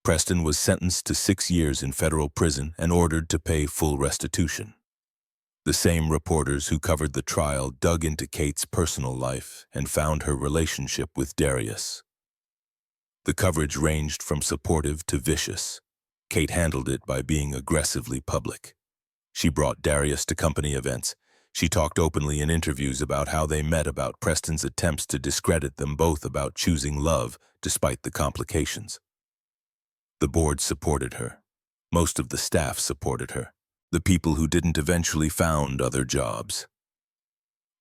Preston was sentenced to 6 years in federal prison and ordered to pay full restitution. The same reporters who covered the trial dug into Kate's personal life and found her relationship with Darius. The coverage ranged from supportive to vicious. Kate handled it by being aggressively public. She brought Darius to company events. She talked openly in interviews about how they met, about Preston's attempts to discredit them both, about choosing love despite the complications. The board supported her. Most of the staff supported her. The people who didn't eventually found other jobs.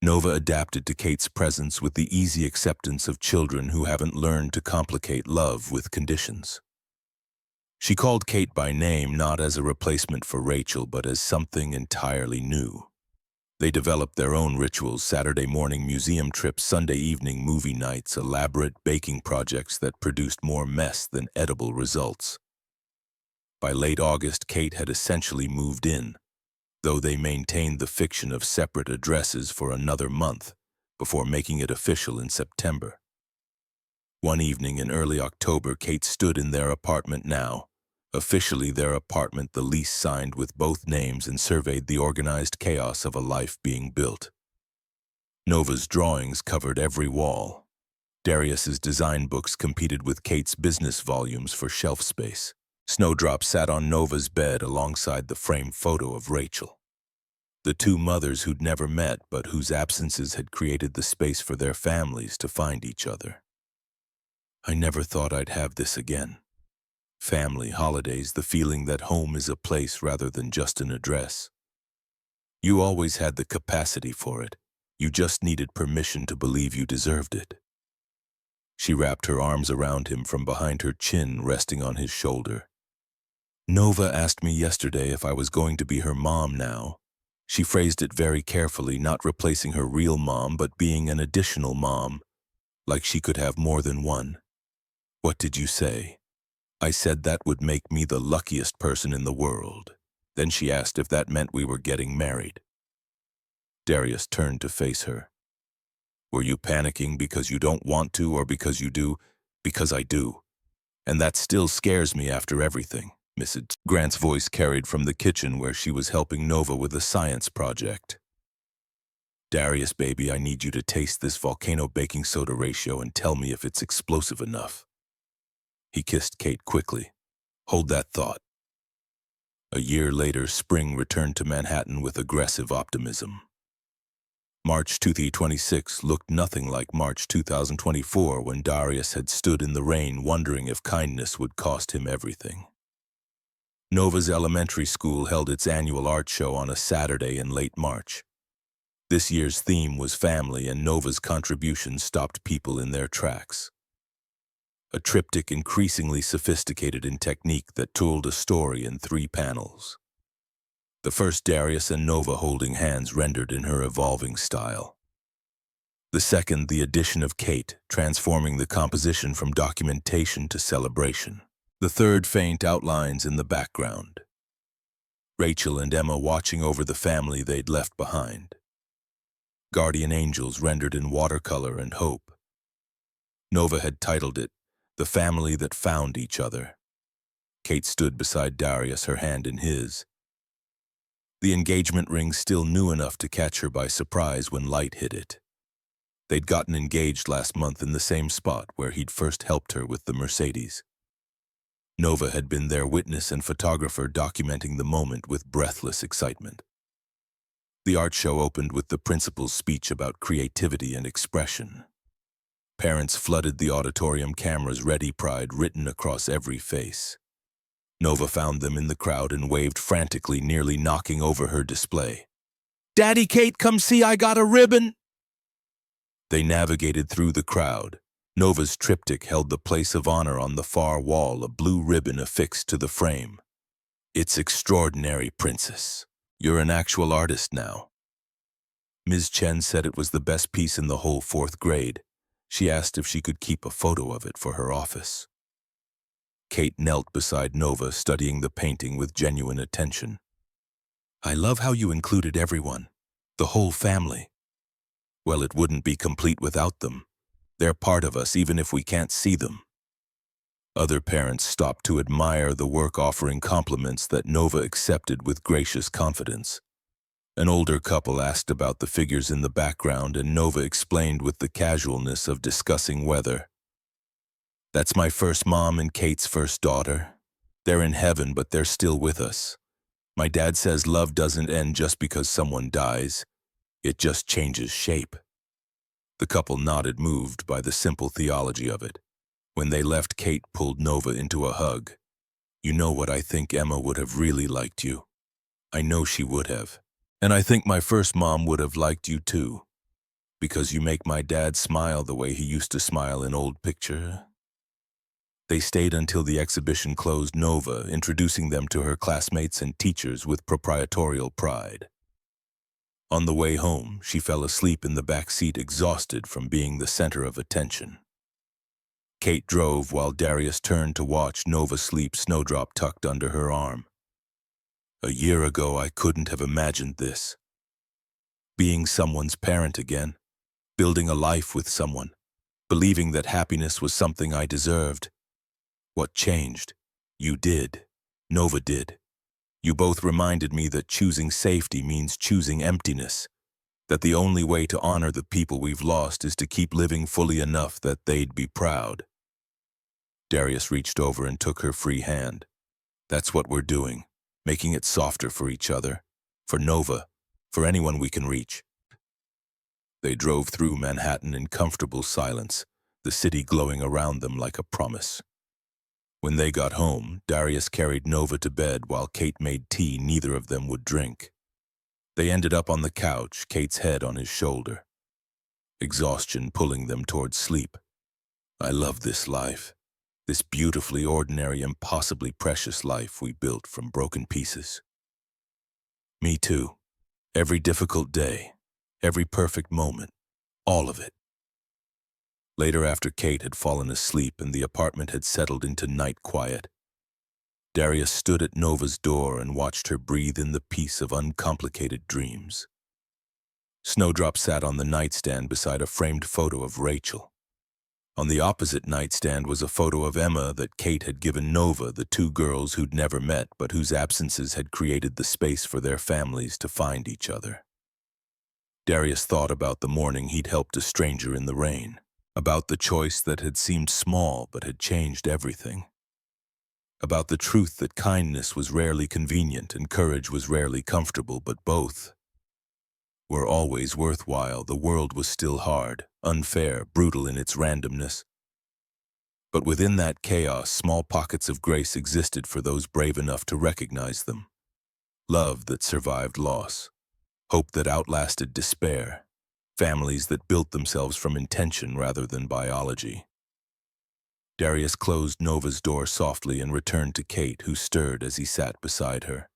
Nova adapted to Kate's presence with the easy acceptance of children who haven't learned to complicate love with conditions. She called Kate by name, not as a replacement for Rachel, but as something entirely new. They developed their own rituals: Saturday morning museum trips, Sunday evening movie nights, elaborate baking projects that produced more mess than edible results. By late August, Kate had essentially moved in, though they maintained the fiction of separate addresses for another month before making it official in September. One evening in early October, Kate stood in their apartment now, officially their apartment, the lease signed with both names, and surveyed the organized chaos of a life being built. Nova's drawings covered every wall. Darius's design books competed with Kate's business volumes for shelf space. Snowdrop sat on Nova's bed alongside the framed photo of Rachel. The two mothers who'd never met but whose absences had created the space for their families to find each other. I never thought I'd have this again. Family, holidays, the feeling that home is a place rather than just an address. You always had the capacity for it. You just needed permission to believe you deserved it. She wrapped her arms around him from behind, her chin resting on his shoulder. Nova asked me yesterday if I was going to be her mom now. She phrased it very carefully, not replacing her real mom, but being an additional mom, like she could have more than one. What did you say? I said that would make me the luckiest person in the world. Then she asked if that meant we were getting married. Darius turned to face her. Were you panicking because you don't want to, or because you do? Because I do. And that still scares me after everything. Mrs. Grant's voice carried from the kitchen where she was helping Nova with a science project. Darius, baby, I need you to taste this volcano baking soda ratio and tell me if it's explosive enough. He kissed Kate quickly. Hold that thought. A year later, spring returned to Manhattan with aggressive optimism. March 2026 looked nothing like March 2024 when Darius had stood in the rain wondering if kindness would cost him everything. Nova's elementary school held its annual art show on a Saturday in late March. This year's theme was family, and Nova's contribution stopped people in their tracks. A triptych increasingly sophisticated in technique that told a story in 3 panels. The first, Darius and Nova holding hands, rendered in her evolving style. The second, the addition of Kate, transforming the composition from documentation to celebration. The third, faint outlines in the background. Rachel and Emma watching over the family they'd left behind. Guardian angels rendered in watercolor and hope. Nova had titled it, The Family That Found Each Other. Kate stood beside Darius, her hand in his. The engagement ring still new enough to catch her by surprise when light hit it. They'd gotten engaged last month in the same spot where he'd first helped her with the Mercedes. Nova had been their witness and photographer, documenting the moment with breathless excitement. The art show opened with the principal's speech about creativity and expression. Parents flooded the auditorium, cameras ready, pride written across every face. Nova found them in the crowd and waved frantically, nearly knocking over her display. "Daddy, Kate, come see, I got a ribbon!" They navigated through the crowd. Nova's triptych held the place of honor on the far wall, a blue ribbon affixed to the frame. "It's extraordinary, Princess. You're an actual artist now." Ms. Chen said it was the best piece in the whole 4th grade. She asked if she could keep a photo of it for her office. Kate knelt beside Nova, studying the painting with genuine attention. "I love how you included everyone, the whole family." "Well, it wouldn't be complete without them. They're part of us even if we can't see them." Other parents stopped to admire the work, offering compliments that Nova accepted with gracious confidence. An older couple asked about the figures in the background, and Nova explained with the casualness of discussing weather. "That's my first mom and Kate's first daughter. They're in heaven, but they're still with us. My dad says love doesn't end just because someone dies. It just changes shape." The couple nodded, moved by the simple theology of it. When they left, Kate pulled Nova into a hug. "You know what, I think Emma would have really liked you. I know she would have. And I think my first mom would have liked you too. Because you make my dad smile the way he used to smile in old picture." They stayed until the exhibition closed, Nova introducing them to her classmates and teachers with proprietorial pride. On the way home, she fell asleep in the back seat, exhausted from being the center of attention. Kate drove while Darius turned to watch Nova sleep, Snowdrop tucked under her arm. A year ago, I couldn't have imagined this. Being someone's parent again, building a life with someone, believing that happiness was something I deserved. What changed? You did. Nova did. You both reminded me that choosing safety means choosing emptiness, that the only way to honor the people we've lost is to keep living fully enough that they'd be proud. Darius reached over and took her free hand. That's what we're doing, making it softer for each other, for Nova, for anyone we can reach. They drove through Manhattan in comfortable silence, the city glowing around them like a promise. When they got home, Darius carried Nova to bed while Kate made tea neither of them would drink. They ended up on the couch, Kate's head on his shoulder. Exhaustion pulling them towards sleep. I love this life, this beautifully ordinary, impossibly precious life we built from broken pieces. Me too. Every difficult day, every perfect moment, all of it. Later, after Kate had fallen asleep and the apartment had settled into night quiet, Darius stood at Nova's door and watched her breathe in the peace of uncomplicated dreams. Snowdrop sat on the nightstand beside a framed photo of Rachel. On the opposite nightstand was a photo of Emma that Kate had given Nova, the two girls who'd never met but whose absences had created the space for their families to find each other. Darius thought about the morning he'd helped a stranger in the rain, about the choice that had seemed small but had changed everything, about the truth that kindness was rarely convenient and courage was rarely comfortable, but both were always worthwhile. The world was still hard, unfair, brutal in its randomness. But within that chaos, small pockets of grace existed for those brave enough to recognize them. Love that survived loss, hope that outlasted despair, families that built themselves from intention rather than biology. Darius closed Nova's door softly and returned to Kate, who stirred as he sat beside her.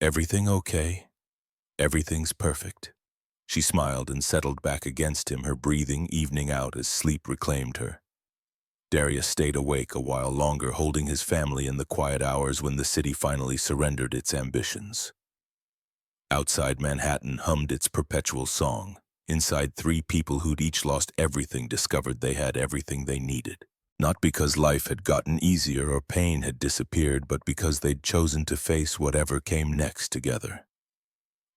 Everything okay? Everything's perfect. She smiled and settled back against him, her breathing evening out as sleep reclaimed her. Darius stayed awake a while longer, holding his family in the quiet hours when the city finally surrendered its ambitions. Outside, Manhattan hummed its perpetual song. Inside, three people who'd each lost everything discovered they had everything they needed. Not because life had gotten easier or pain had disappeared, but because they'd chosen to face whatever came next together.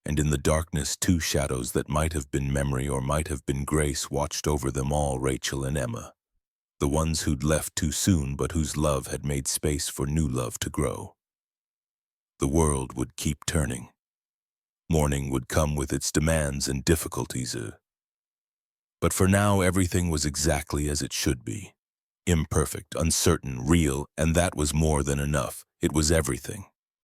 And in the darkness, two shadows that might have been memory or might have been grace watched over them all, Rachel and Emma. The ones who'd left too soon but whose love had made space for new love to grow. The world would keep turning. Morning would come with its demands and difficulties. But for now, everything was exactly as it should be. Imperfect, uncertain, real, and that was more than enough. It was everything.